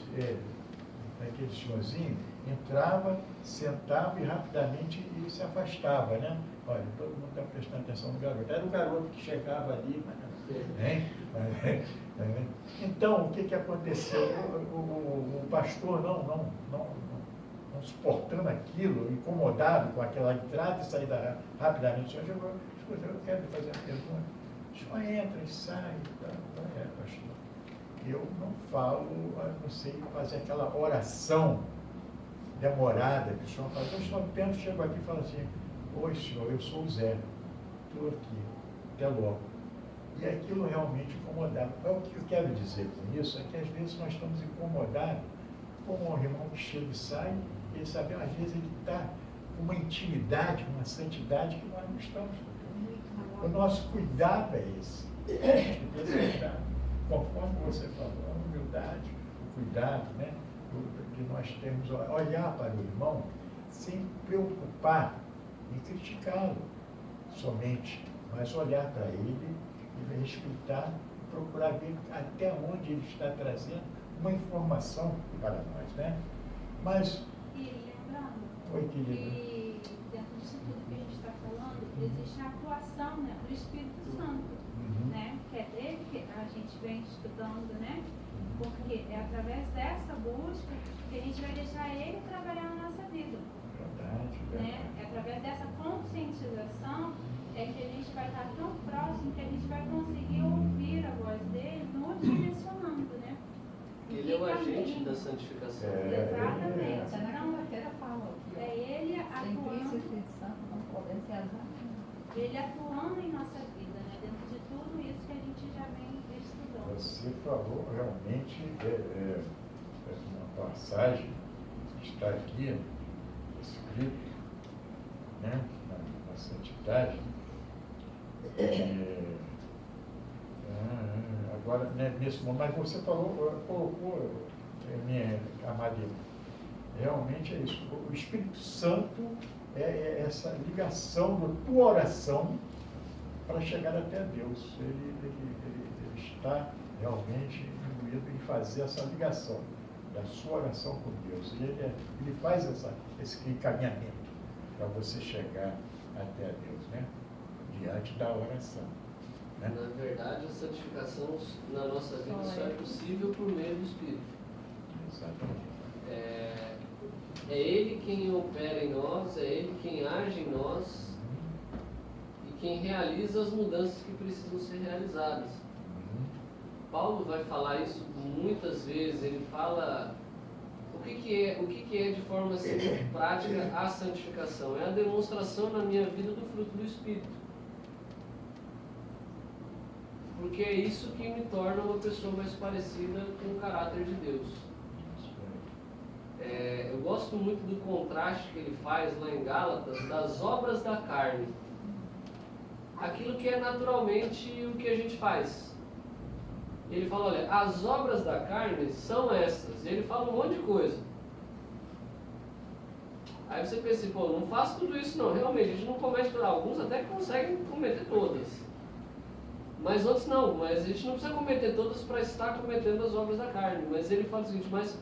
senhorzinho entrava, sentava e rapidamente se afastava, né? Olha, todo mundo está prestando atenção no garoto. Era o garoto que chegava ali, hein? Então, o que aconteceu? O pastor não suportando aquilo, incomodado com aquela entrada e saída rapidamente, o senhor chegou, escuta, eu quero lhe fazer uma pergunta. O senhor entra e sai, pastor. Eu não falo, não sei fazer aquela oração demorada que o senhor faz. O senhor pensa, chego aqui e fala assim, oi senhor, eu sou o Zé, estou aqui, até logo. E aquilo realmente incomodava. O que eu quero dizer com isso é que às vezes nós estamos incomodados com um irmão que chega e sai, ele sabe, às vezes ele está com uma intimidade, uma santidade que nós não estamos. O nosso cuidado é esse. Conforme você falou, a humildade, o cuidado, né? De nós termos, olhar para o irmão sem preocupar em criticá-lo somente, mas olhar para ele e respeitar, procurar ver até onde ele está trazendo uma informação para nós, né? Mas...
E lembrando,
oi, querida.
que dentro disso tudo que a gente está falando, existe a atuação, né, do Espírito Santo, né? Que é dele que a gente vem estudando, né? Porque é através dessa busca que a gente vai deixar ele trabalhar na nossa vida.
Verdade.
Né? É através dessa conscientização é que a gente vai estar tão próximo que a gente vai conseguir ouvir a voz dele nos direcionando, né?
Ele é o agente da santificação.
Exatamente.
Até na quarta-feira fala aqui, ó.
É ele
Sem Cristo e
atuando,
Espírito Santo não podem ser azados.
ele atuando em nossa vida, né? Dentro de tudo isso que a gente já vem estudando.
Você falou realmente uma passagem que está aqui escrito, né, na santidade. Agora, né, nesse momento, mas você colocou, minha amada, realmente é isso. O Espírito Santo é essa ligação da tua oração para chegar até Deus. Ele está realmente imbuído em fazer essa ligação da sua oração com Deus. E ele faz esse encaminhamento para você chegar até Deus, né? Diante da oração. Né?
Na verdade, a santificação na nossa vida só é possível por meio do Espírito.
Exatamente.
É Ele quem opera em nós, é Ele quem age em nós e quem realiza as mudanças que precisam ser realizadas. Paulo vai falar isso muitas vezes. Ele fala o que é de forma assim, prática a santificação. É a demonstração na minha vida do fruto do Espírito. Porque é isso que me torna uma pessoa mais parecida com o caráter de Deus. Eu gosto muito do contraste que ele faz lá em Gálatas das obras da carne. Aquilo que é naturalmente o que a gente faz. Ele fala, olha, as obras da carne são essas. E ele fala um monte de coisa. Aí você pensa, pô, não faço tudo isso não. Realmente, a gente não comete todas. Alguns até conseguem cometer todas. Mas outros não. Mas a gente não precisa cometer todas para estar cometendo as obras da carne. Mas ele fala o seguinte, mas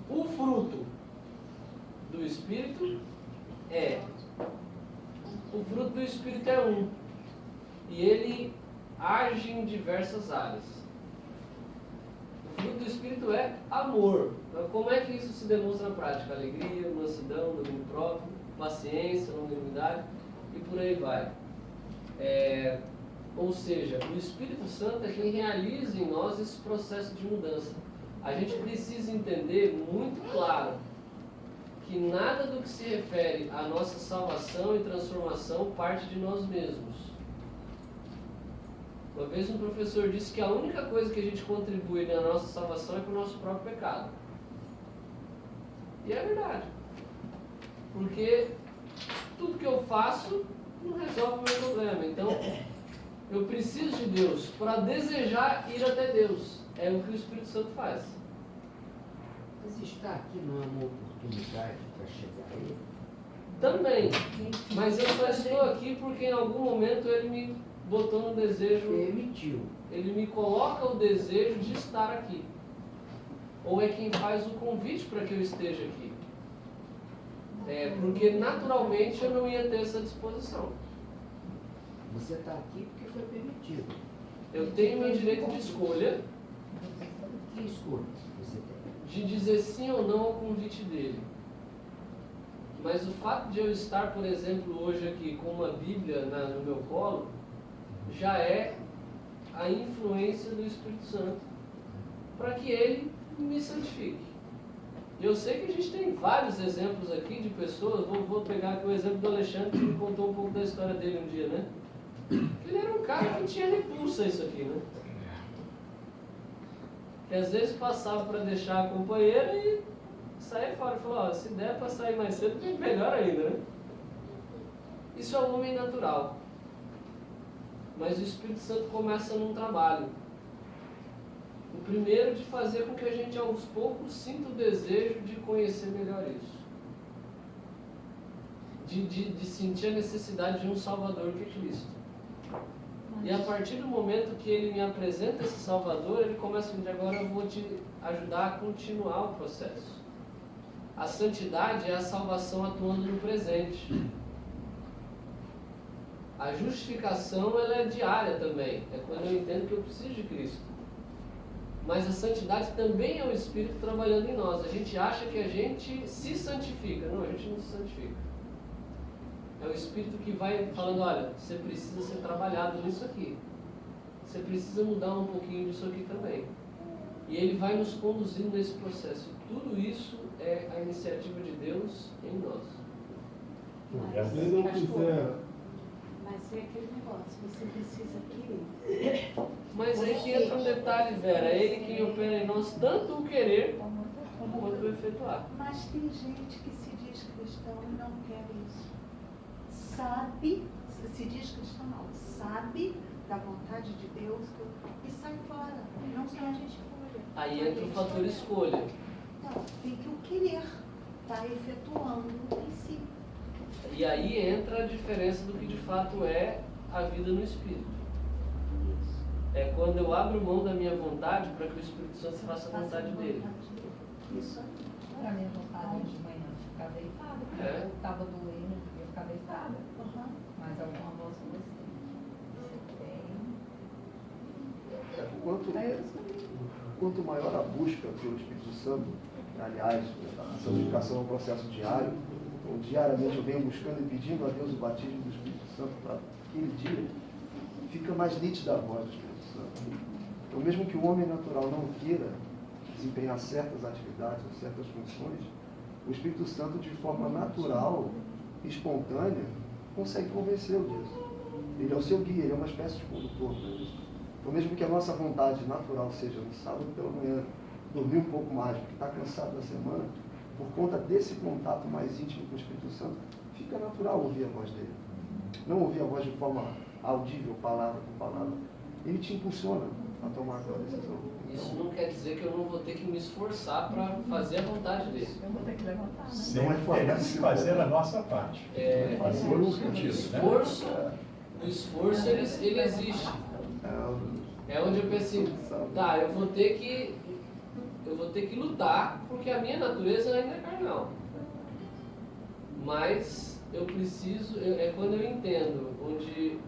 o fruto do Espírito é... O fruto do Espírito é um. E ele age em diversas áreas. O fruto do Espírito é amor. Então, como é que isso se demonstra na prática? Alegria, mansidão, domínio próprio, paciência, longanimidade e por aí vai. Ou seja, o Espírito Santo é quem realiza em nós esse processo de mudança. A gente precisa entender muito claro que nada do que se refere à nossa salvação e transformação parte de nós mesmos. Uma vez um professor disse que a única coisa que a gente contribui na nossa salvação é com o nosso próprio pecado. E é verdade. Porque tudo que eu faço não resolve o meu problema. Então, eu preciso de Deus para desejar ir até Deus. É o que o Espírito Santo faz.
Mas está aqui não é uma oportunidade para chegar a Ele?
Também. Mas eu só estou aqui porque em algum momento ele me botou no desejo.
Permitiu.
Ele me coloca o desejo de estar aqui. Ou é quem faz o convite para que eu esteja aqui. Porque naturalmente eu não ia ter essa disposição.
Você está aqui porque foi permitido.
Eu tenho meu direito de escolha
Que escolha você tem?
de dizer sim ou não ao convite dele. Mas o fato de eu estar, por exemplo, hoje aqui com uma Bíblia no meu colo, já é a influência do Espírito Santo para que ele me santifique. Eu sei que a gente tem vários exemplos aqui de pessoas, vou pegar aqui o exemplo do Alexandre, que me contou um pouco da história dele um dia, né? Ele era um cara que tinha repulsa a isso aqui, né? Que às vezes passava para deixar a companheira e saía fora. Falou, ó, se der para sair mais cedo, melhor ainda, né? Isso é o homem natural. Mas o Espírito Santo começa num trabalho. O primeiro de fazer com que a gente aos poucos sinta o desejo de conhecer melhor isso. De sentir a necessidade de um Salvador que é Cristo. E a partir do momento que ele me apresenta esse Salvador, ele começa a dizer, agora eu vou te ajudar a continuar o processo. A santidade é a salvação atuando no presente. A justificação ela é diária também. É quando eu entendo que eu preciso de Cristo. Mas a santidade também é o Espírito trabalhando em nós. A gente acha que a gente se santifica. Não, a gente não se santifica. É o Espírito que vai falando, olha, você precisa ser trabalhado nisso aqui. Você precisa mudar um pouquinho disso aqui também. E ele vai nos conduzindo nesse processo. Tudo isso é a iniciativa de Deus em nós.
Quem não quiser.
Mas é aquele negócio, você precisa querer.
Mas aí que entra um detalhe, Vera. É ele que opera em nós tanto o querer quanto o efetuar.
Mas tem gente que se diz cristão e não quer isso. Sabe, se diz cristão não, sabe da vontade de Deus e sai fora. Não pode escolha.
Aí entra o fator escolha.
Então, tem que o querer. Está efetuando o princípio.
E aí entra a diferença do que de fato é a vida no Espírito. É quando eu abro mão da minha vontade para que o Espírito Santo faça a vontade dele.
Isso aí.
Era a minha vontade de manhã ficar deitada, porque eu estava doendo, eu queria ficar deitada. Mas alguma voz falou assim, você tem.
Quanto maior a busca pelo Espírito Santo, aliás, a santificação é um processo diário, então, diariamente eu venho buscando e pedindo a Deus o batismo do Espírito Santo para aquele dia, fica mais nítida a voz do Espírito Santo. Então, mesmo que o homem natural não queira desempenhar certas atividades ou certas funções, o Espírito Santo, de forma natural, espontânea, consegue convencê-lo disso. Ele é o seu guia, ele é uma espécie de condutor para isso. Então, mesmo que a nossa vontade natural seja no sábado pela manhã, dormir um pouco mais, porque está cansado da semana, por conta desse contato mais íntimo com o Espírito Santo, fica natural ouvir a voz dele. Não ouvir a voz de forma audível, palavra por palavra. Ele te impulsiona a tomar aquela decisão.
Isso não quer dizer que eu não vou ter que me esforçar para fazer a vontade dele.
Eu vou ter que levantar, né?
Sempre teremos que fazer a nossa parte. Fazer o sentido, né?
O esforço ele existe. É onde eu penso assim, tá, eu vou ter que lutar, porque a minha natureza ainda é carnal. Mas eu preciso, é quando eu entendo, onde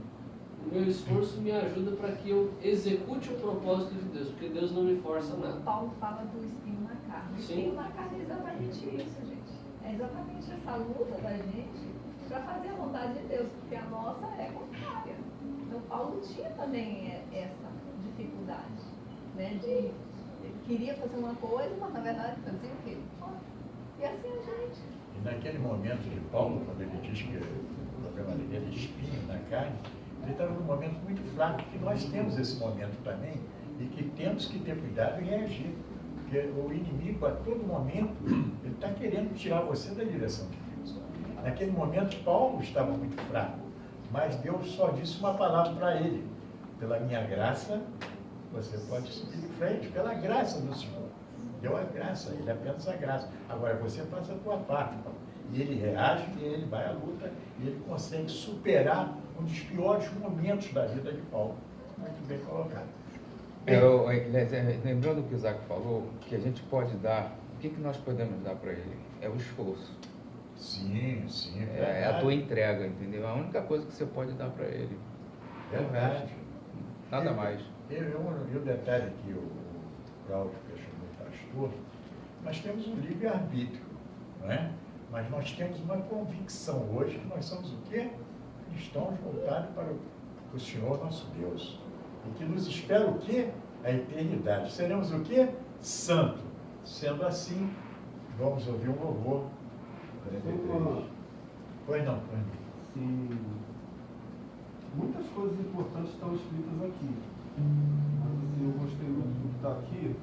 o meu esforço me ajuda para que eu execute o propósito de Deus, porque Deus não me força nada.
Paulo fala do espinho na carne. O espinho na carne é exatamente isso, gente. É exatamente essa luta da gente para fazer a vontade de Deus, porque a nossa é contrária. Então Paulo tinha também essa dificuldade, né? Ele queria fazer uma coisa, mas na verdade fazia o quê? E assim a gente.
E naquele momento de Paulo, quando ele diz que o problema dele é espinho na carne, ele estava num momento muito fraco, que nós temos esse momento também, e que temos que ter cuidado e reagir. Porque o inimigo, a todo momento, ele está querendo tirar você da direção de Deus. Naquele momento, Paulo estava muito fraco, mas Deus só disse uma palavra para ele: pela minha graça, você pode seguir em frente, pela graça do Senhor. Deu a graça, ele apenas a graça. Agora você faz a tua parte, Paulo. E ele reage e ele vai à luta e ele consegue superar um dos piores momentos da vida de Paulo. Muito bem colocado.
Lembrando o que o Isaac falou, que a gente pode dar, o que nós podemos dar para ele? É o esforço.
Sim, sim.
É a tua entrega, entendeu? A única coisa que você pode dar para ele.
Verdade.
Nada mais.
Eu detalhe aqui o Cláudio, que chamou pastor, nós temos um livre-arbítrio, não é? Mas nós temos uma convicção hoje que nós somos o quê? Cristãos voltados para o Senhor nosso Deus. E que nos espera o quê? A eternidade. Seremos o quê? Santo. Sendo assim, vamos ouvir um louvor. Pois não.
Sim. Muitas coisas importantes estão escritas aqui. Mas assim, eu gostei muito do que está aqui,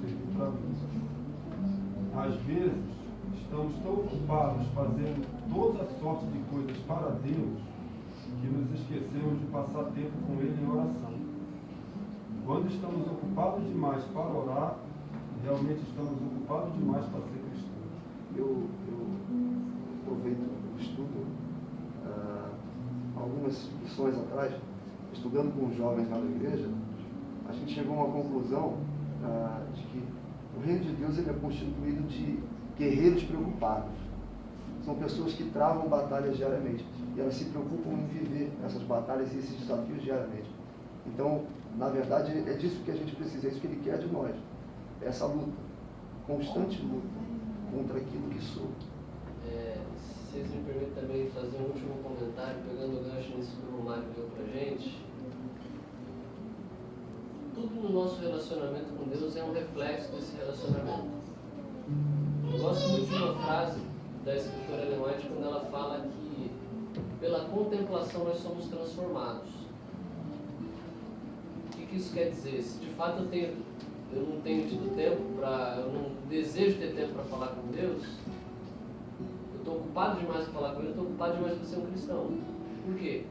serviu para mim. Às vezes, estamos tão ocupados fazendo toda sorte de coisas para Deus que nos esquecemos de passar tempo com Ele em oração. Quando estamos ocupados demais para orar, realmente estamos ocupados demais para ser cristãos.
Eu aproveito o estudo, algumas lições atrás, estudando com os jovens lá da igreja, a gente chegou a uma conclusão de que o reino de Deus ele é constituído de guerreiros preocupados. São pessoas que travam batalhas diariamente e elas se preocupam em viver essas batalhas e esses desafios diariamente. Então, na verdade, é disso que a gente precisa, é isso que Ele quer de nós. É essa luta, constante luta contra aquilo que sou.
Se vocês me permitem também fazer um último comentário, pegando o gancho nisso que o Romário deu pra gente. Tudo no nosso relacionamento com Deus é um reflexo desse relacionamento. Eu gosto muito de uma frase da escritora Ellen White quando ela fala que pela contemplação nós somos transformados. O que isso quer dizer? Se de fato eu não tenho tido tempo eu não desejo ter tempo para falar com Deus, eu estou ocupado demais para falar com Ele, eu estou ocupado demais para ser um cristão. Por quê?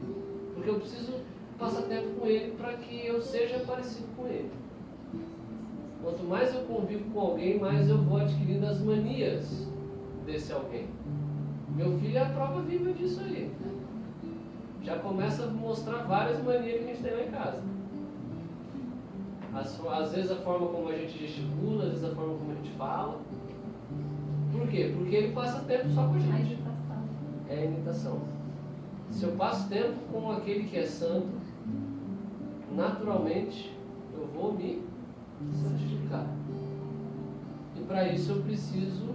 Porque eu preciso passar tempo com Ele para que eu seja parecido com Ele. Quanto mais eu convivo com alguém, mais eu vou adquirindo as manias desse alguém. Meu filho é a prova viva disso aí. Já começa a mostrar várias manias que a gente tem lá em casa. Às vezes a forma como a gente gesticula, às vezes a forma como a gente fala. Por quê? Porque ele passa tempo só com a gente. É a imitação. Se eu passo tempo com aquele que é santo, naturalmente eu vou me santificar. E para isso eu preciso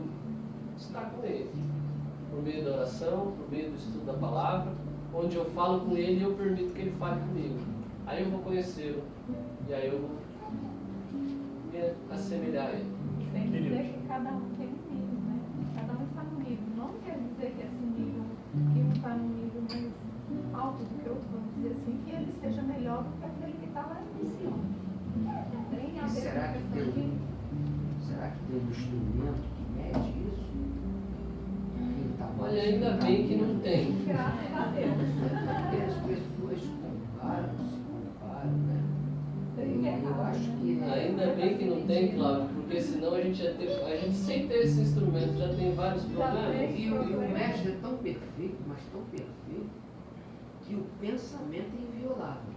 estar com Ele. Por meio da oração, por meio do estudo da palavra, onde eu falo com Ele e eu permito que Ele fale comigo. Aí eu vou conhecê-lo. E aí eu vou me assemelhar a Ele.
Sem dizer que cada um tem um nível, né? Cada um está no nível. Não quer dizer que esse nível, que um está num nível mais alto do que o outro, vamos dizer assim, que ele seja melhor do que aquele que está lá iniciando. Tem a
E
ver
será
com a
que
questão de...
Será que tem um instrumento que mede isso? Quem tá mais
Olha, ainda bem que não tem.
Graças a Deus.
Porque as pessoas se comparam, né? Eu acho que
Ainda bem que não tem, Cláudio, porque senão a gente sem ter esse instrumento já tem vários problemas.
E o mestre é tão perfeito, mas tão perfeito, que o pensamento é inviolável.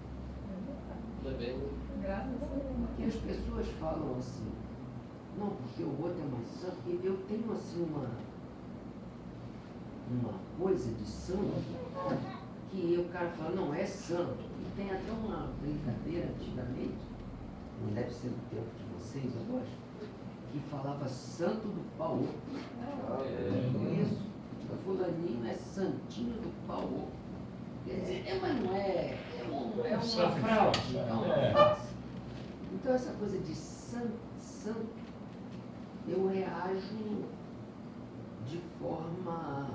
Ainda bem.
Graças a Deus.
Porque as pessoas falam assim, não, porque o outro é mais santo. E eu tenho assim uma coisa de santo que o cara fala, não, é santo. E tem até uma brincadeira antigamente, não deve ser do tempo de vocês, eu acho, que falava santo do pau. Isso, o fulaninho é santinho do pau. Quer dizer, mas não é, é uma fraude. Então essa coisa de santo, eu reajo de forma,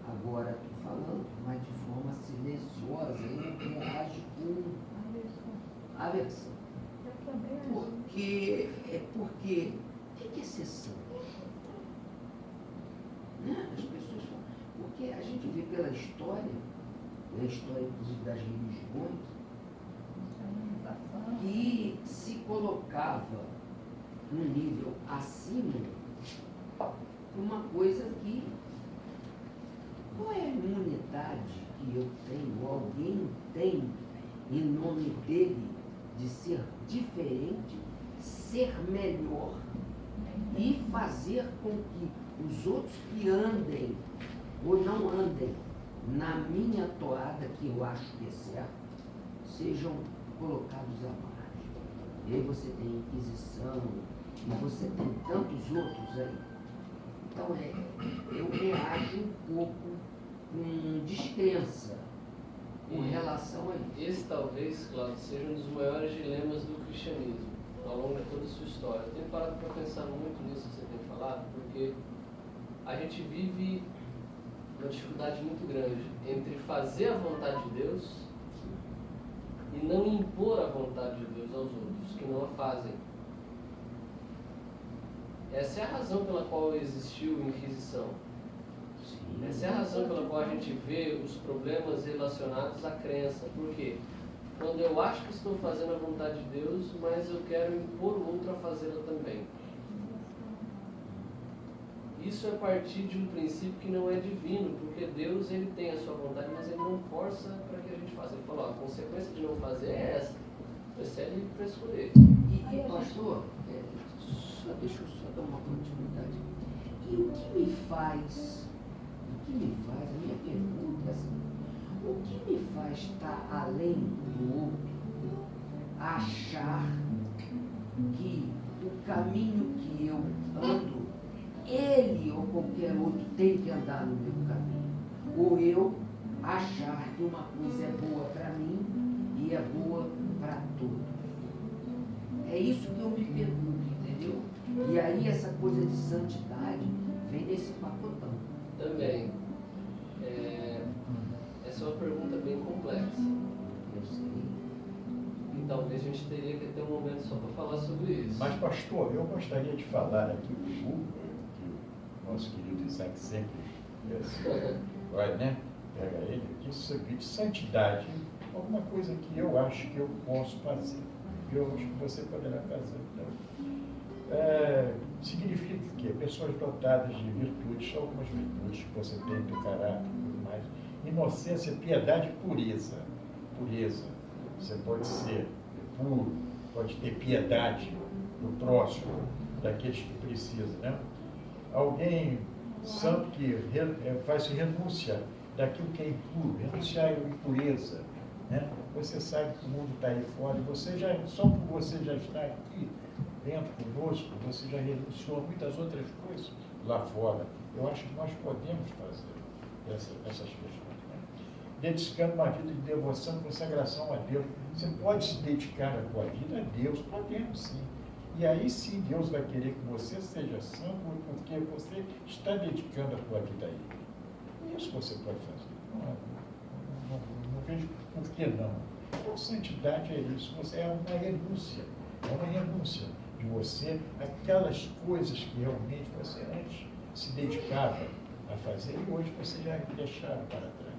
agora estou falando, mas de forma silenciosa, eu reajo com aversão. Porque o que é ser santo? Né? As pessoas falam, porque a gente vê pela história inclusive das religiões, que se colocava num nível acima uma coisa que vontade que eu tenho, alguém tem, em nome dele, de ser diferente, ser melhor e fazer com que os outros que andem ou não andem na minha toada, que eu acho que é certo, sejam colocados à margem. E aí você tem Inquisição, e você tem tantos outros aí. Então, eu reajo um pouco com descrença com relação a isso.
Esse talvez, Cláudio, seja um dos maiores dilemas do cristianismo ao longo de toda a sua história. Eu tenho parado para pensar muito nisso que você tem falado, porque a gente vive uma dificuldade muito grande entre fazer a vontade de Deus e não impor a vontade de Deus aos outros, que não a fazem. Essa é a razão pela qual existiu a Inquisição. Essa é a razão pela qual a gente vê os problemas relacionados à crença. Por quê? Quando eu acho que estou fazendo a vontade de Deus, mas eu quero impor o outro a fazê-la também. Isso é a partir de um princípio que não é divino, porque Deus ele tem a sua vontade, mas ele não força para que a gente faça. Ele falou, a consequência de não fazer é essa. Você é livre para escolher.
E pastor, deixa eu só dar uma continuidade. E o que me faz, a minha pergunta é assim, o que me faz estar além do outro, achar que o caminho que eu ando, ele ou qualquer outro tem que andar no meu caminho? Ou eu achar que uma coisa é boa para mim e é boa para todos? É isso que eu me pergunto, entendeu? E aí essa coisa de santidade vem nesse pacotão.
Também. Essa é uma pergunta bem complexa.
Eu sei.
E talvez a gente teria que ter um momento só para falar sobre isso.
Mas, pastor, eu gostaria de falar aqui que o nosso querido Isaac sempre vai, né? Pega ele, disse de santidade, alguma coisa que eu acho que eu posso fazer. Eu acho que você poderá fazer. Então, significa que pessoas dotadas de virtudes, algumas virtudes que você tem do caráter e tudo mais, inocência, piedade e pureza. Pureza. Você pode ser puro, pode ter piedade do próximo, daqueles que precisam, né? Alguém santo que faz renúncia daquilo que é impuro, renunciar à impureza, né? Você sabe que o mundo está aí fora, e só por você já estar aqui dentro conosco, você já renunciou a muitas outras coisas lá fora. Eu acho que nós podemos fazer essas questões, né? Dedicando uma vida de devoção, consagração a Deus. Você pode se dedicar a tua vida a Deus, podemos sim. E aí sim Deus vai querer que você seja santo, porque você está dedicando a tua vida a Ele. Isso você pode fazer. Não vejo por que não. Então, santidade é isso. Você é uma renúncia. É uma renúncia de você aquelas coisas que realmente você antes se dedicava a fazer e hoje você já deixaram para trás.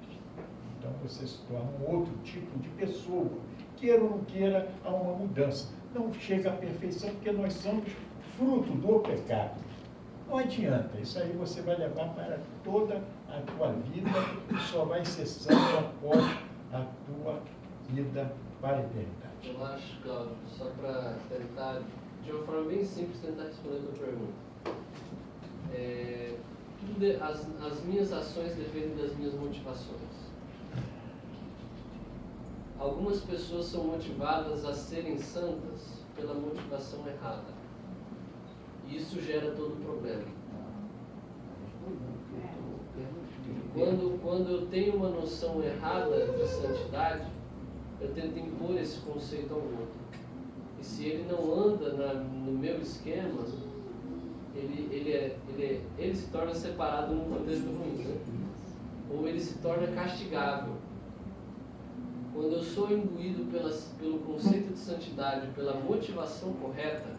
Então você se torna um outro tipo de pessoa. Queira ou não queira, há uma mudança. Não chega à perfeição porque nós somos fruto do pecado. Não adianta, isso aí você vai levar para toda a tua vida e só vai ser santo após a tua vida para a eternidade.
Eu acho, Cláudio, só para tentar, de uma forma bem simples, tentar responder a tua pergunta. As minhas ações dependem das minhas motivações. Algumas pessoas são motivadas a serem santas pela motivação errada. E isso gera todo o problema. Quando eu tenho uma noção errada de santidade, eu tento impor esse conceito ao outro. E se ele não anda no meu esquema, ele se torna separado num contexto ruim, né? Ou ele se torna castigável. Quando eu sou imbuído pelo conceito de santidade, pela motivação correta,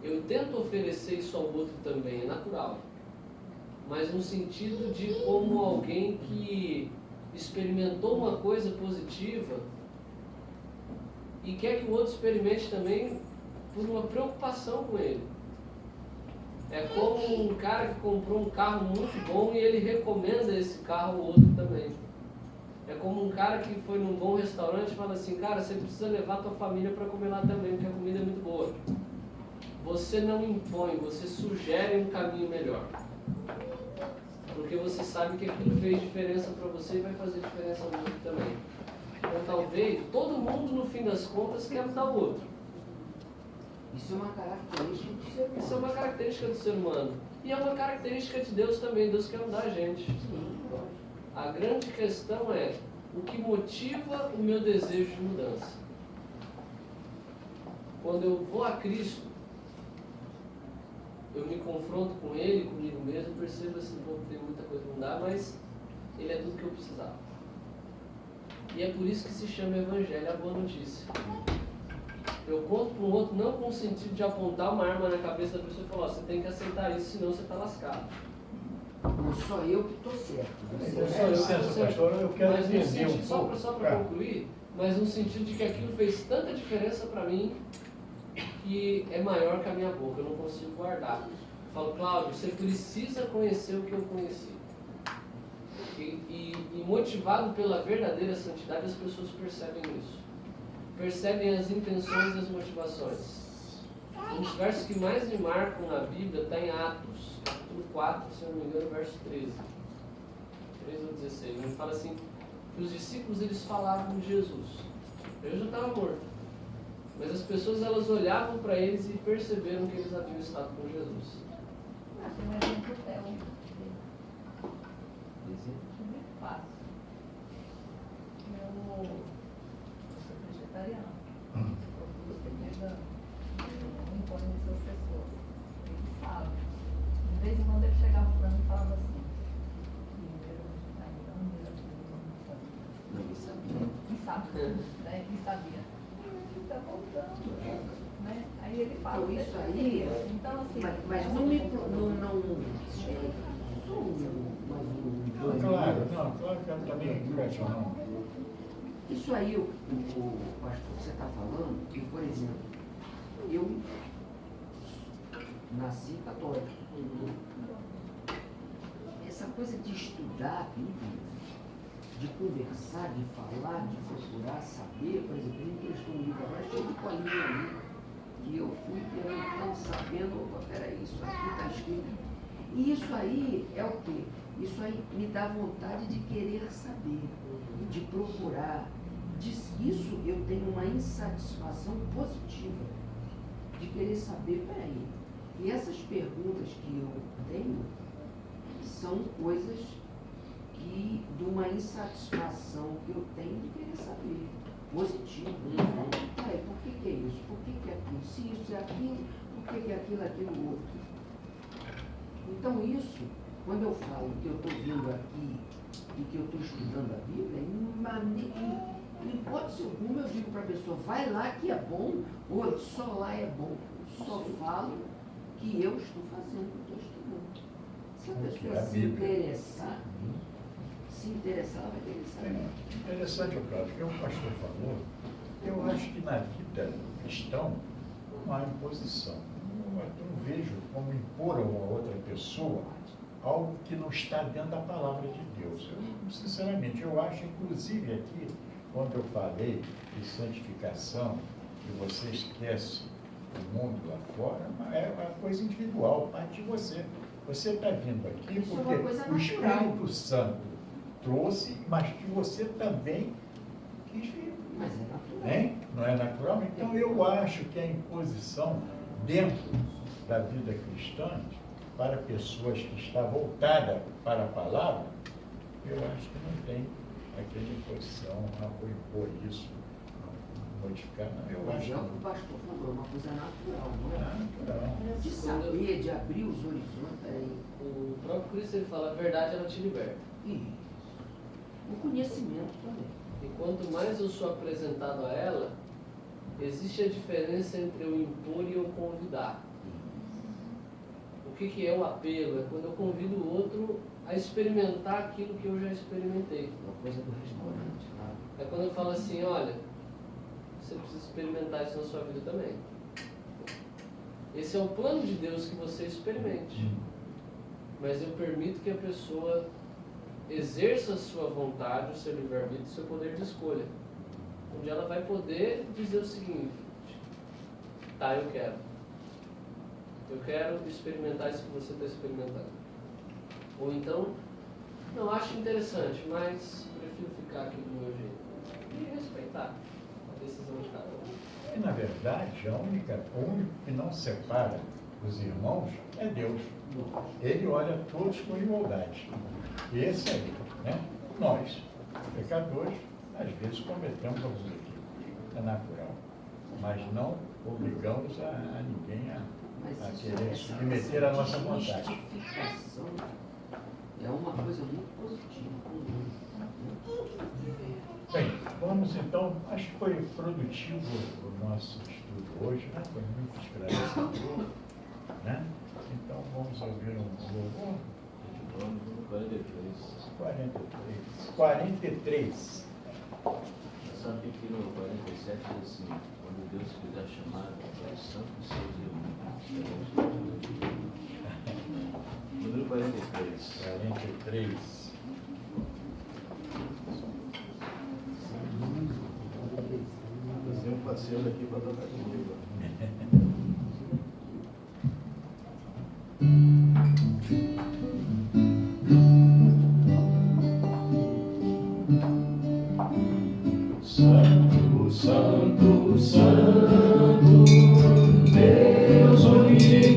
eu tento oferecer isso ao outro também, é natural. Mas no sentido de como alguém que experimentou uma coisa positiva e quer que o outro experimente também por uma preocupação com ele. É como um cara que comprou um carro muito bom e ele recomenda esse carro ao outro também. É como um cara que foi num bom restaurante e fala assim, cara, você precisa levar a tua família para comer lá também, porque a comida é muito boa. Você não impõe, você sugere um caminho melhor. Porque você sabe que aquilo fez diferença para você e vai fazer diferença no outro também. Então talvez todo mundo no fim das contas quer mudar o outro.
Isso é uma característica do ser humano.
Isso é uma característica do ser humano. E é uma característica de Deus também. Deus quer mudar a gente. A grande questão é o que motiva o meu desejo de mudança. Quando eu vou a Cristo, eu me confronto com Ele, comigo mesmo, percebo assim, tem muita coisa a mudar, mas Ele é tudo que eu precisava. E é por isso que se chama Evangelho, a boa notícia. Eu conto para um outro, não com o sentido de apontar uma arma na cabeça da pessoa e falar, você tem que aceitar isso, senão você está lascado.
Não sou eu que estou certo.
Eu quero
mas no
entender
sentido,
um pouco.
só para concluir, mas no sentido de que aquilo fez tanta diferença para mim que é maior que a minha boca, eu não consigo guardar. Eu falo, Cláudio, você precisa conhecer o que eu conheci. E motivado pela verdadeira santidade, as pessoas percebem isso. Percebem as intenções e as motivações. Um dos versos que mais me marcam na Bíblia está em Atos, capítulo 4, se eu não me engano, verso 13. 13 ou 16. Ele fala assim, que os discípulos eles falavam de Jesus. Eu já estava morto. Mas as pessoas elas olhavam para eles e perceberam que eles haviam estado com Jesus.
Tem um exemplo Theo. Muito fácil. Eu sou vegetariano. Eu comida não impõe nessas pessoas. Ele sabe. De vez em quando ele chegava para mim e falava assim,
Não sabia.
e sabia, né? E sabia. Está voltando, né? Aí ele fala,
Então, isso aí,
então, assim,
mas não me só mais
Claro que eu também não.
Isso aí, o pastor que você está falando, que, por exemplo, eu nasci católico. Essa coisa de estudar a Bíblia, de conversar, de falar, de procurar saber, por exemplo, ele emprestou um livro agora cheio de colinha ali, que eu fui então sabendo, opa, peraí, isso aqui está escrito. E isso aí é o quê? Isso aí me dá vontade de querer saber, de procurar. Isso eu tenho uma insatisfação positiva, de querer saber, peraí. E essas perguntas que eu tenho são coisas que, de uma insatisfação que eu tenho de querer saber, positivo. Peraí, por que é isso? Por que é aquilo? Se isso é aquilo, por que é aquilo outro? Então isso, quando eu falo que eu estou vindo aqui e que eu estou estudando a Bíblia, em hipótese alguma eu digo para a pessoa, vai lá que é bom, ou só lá é bom. Eu só falo que eu estou fazendo o que eu estou estudando. Se a pessoa se interessar, ela vai querer saber.
Interessante, Cláudio, o que o pastor falou, eu acho que na vida cristã não há imposição. Eu não vejo como impor a uma outra pessoa algo que não está dentro da palavra de Deus. Eu, sinceramente, eu acho, inclusive aqui, quando eu falei de santificação, que você esquece o mundo lá fora, é uma coisa individual, parte de você. Você está vindo aqui
isso
porque o Espírito Santo trouxe, mas que você também quis vir.
Mas é natural.
Hein? Não é natural? Então eu acho que a imposição dentro da vida cristã, para pessoas que está voltada para a palavra, eu acho que não tem aquela imposição, vou impor isso, modificar, não. Eu acho
que o pastor falou, é uma coisa natural, não é?
Natural.
De saber, de abrir os horizontes.
O próprio Cristo ele fala, a verdade ela te liberta.
E o conhecimento também.
E quanto mais eu sou apresentado a ela, existe a diferença entre eu impor e eu convidar. O que é o apelo? É quando eu convido o outro a experimentar aquilo que eu já experimentei.
Uma coisa do restaurante, claro.
É quando eu falo assim, olha, você precisa experimentar isso na sua vida também. Esse é o plano de Deus que você experimente. Mas eu permito que a pessoa exerça a sua vontade, o seu livre-arbítrio, o seu poder de escolha. Onde ela vai poder dizer o seguinte: tá, eu quero. Eu quero experimentar isso que você está experimentando. Ou então, não, acho interessante, mas prefiro ficar aqui do meu jeito. E respeitar a decisão de cada um.
E, na verdade, o único que não separa os irmãos é Deus. Ele olha todos com igualdade. E esse aí, né? Nós, pecadores, às vezes cometemos alguns equívocos. É natural. Mas não obrigamos a ninguém a querer submeter a nossa vontade.
Justificação é uma coisa muito positiva.
Bem, vamos então, acho que foi produtivo o nosso estudo hoje, né? Foi muito esclarecedor, né? Então vamos ouvir um louvor. 43. 43.
Sabe que no 47 diz assim: quando Deus quiser chamar os santos e seus irmãos. Número 43.
43.
Fazer um passeio aqui para tocar comigo.
Santo, Santo, Santo, Deus onipotente,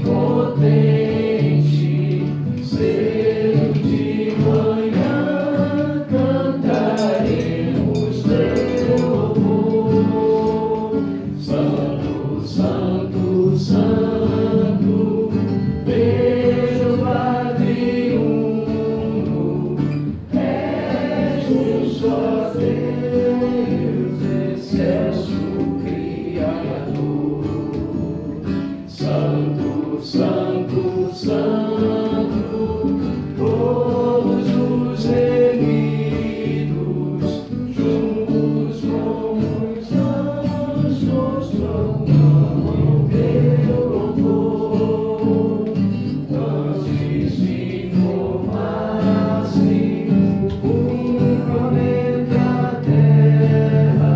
cedo de manhã cantaremos teu louvor. Santo, Santo, Santo, Deus Padre uno, és um só Deus, excelso Criador. Santo, Santo, Santo, todos os remidos, juntos com os anjos, clamam teu louvor. Antes de formar-se o planeta Terra,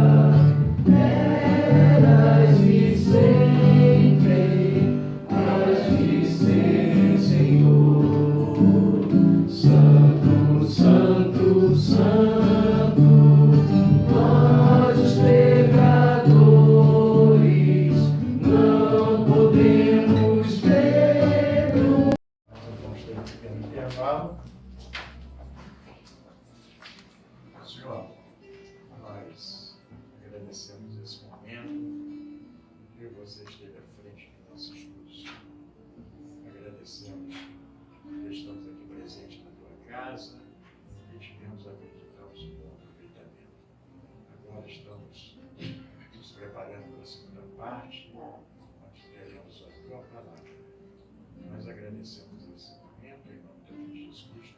eras e sempre has de ser, Senhor. Santo, Santo, Santo, nós os pecadores não podemos perdoar.
Vamos ter um pequeno intervalo. Senhor, nós agradecemos esse momento que você esteve à frente dos nossos estudos. Agradecemos que estamos aqui presentes na tua casa e tivemos a acreditamos um bom aproveitamento. Agora estamos nos preparando para a segunda parte, onde teremos a tua palavra. Nós agradecemos esse momento em nome de Jesus Cristo.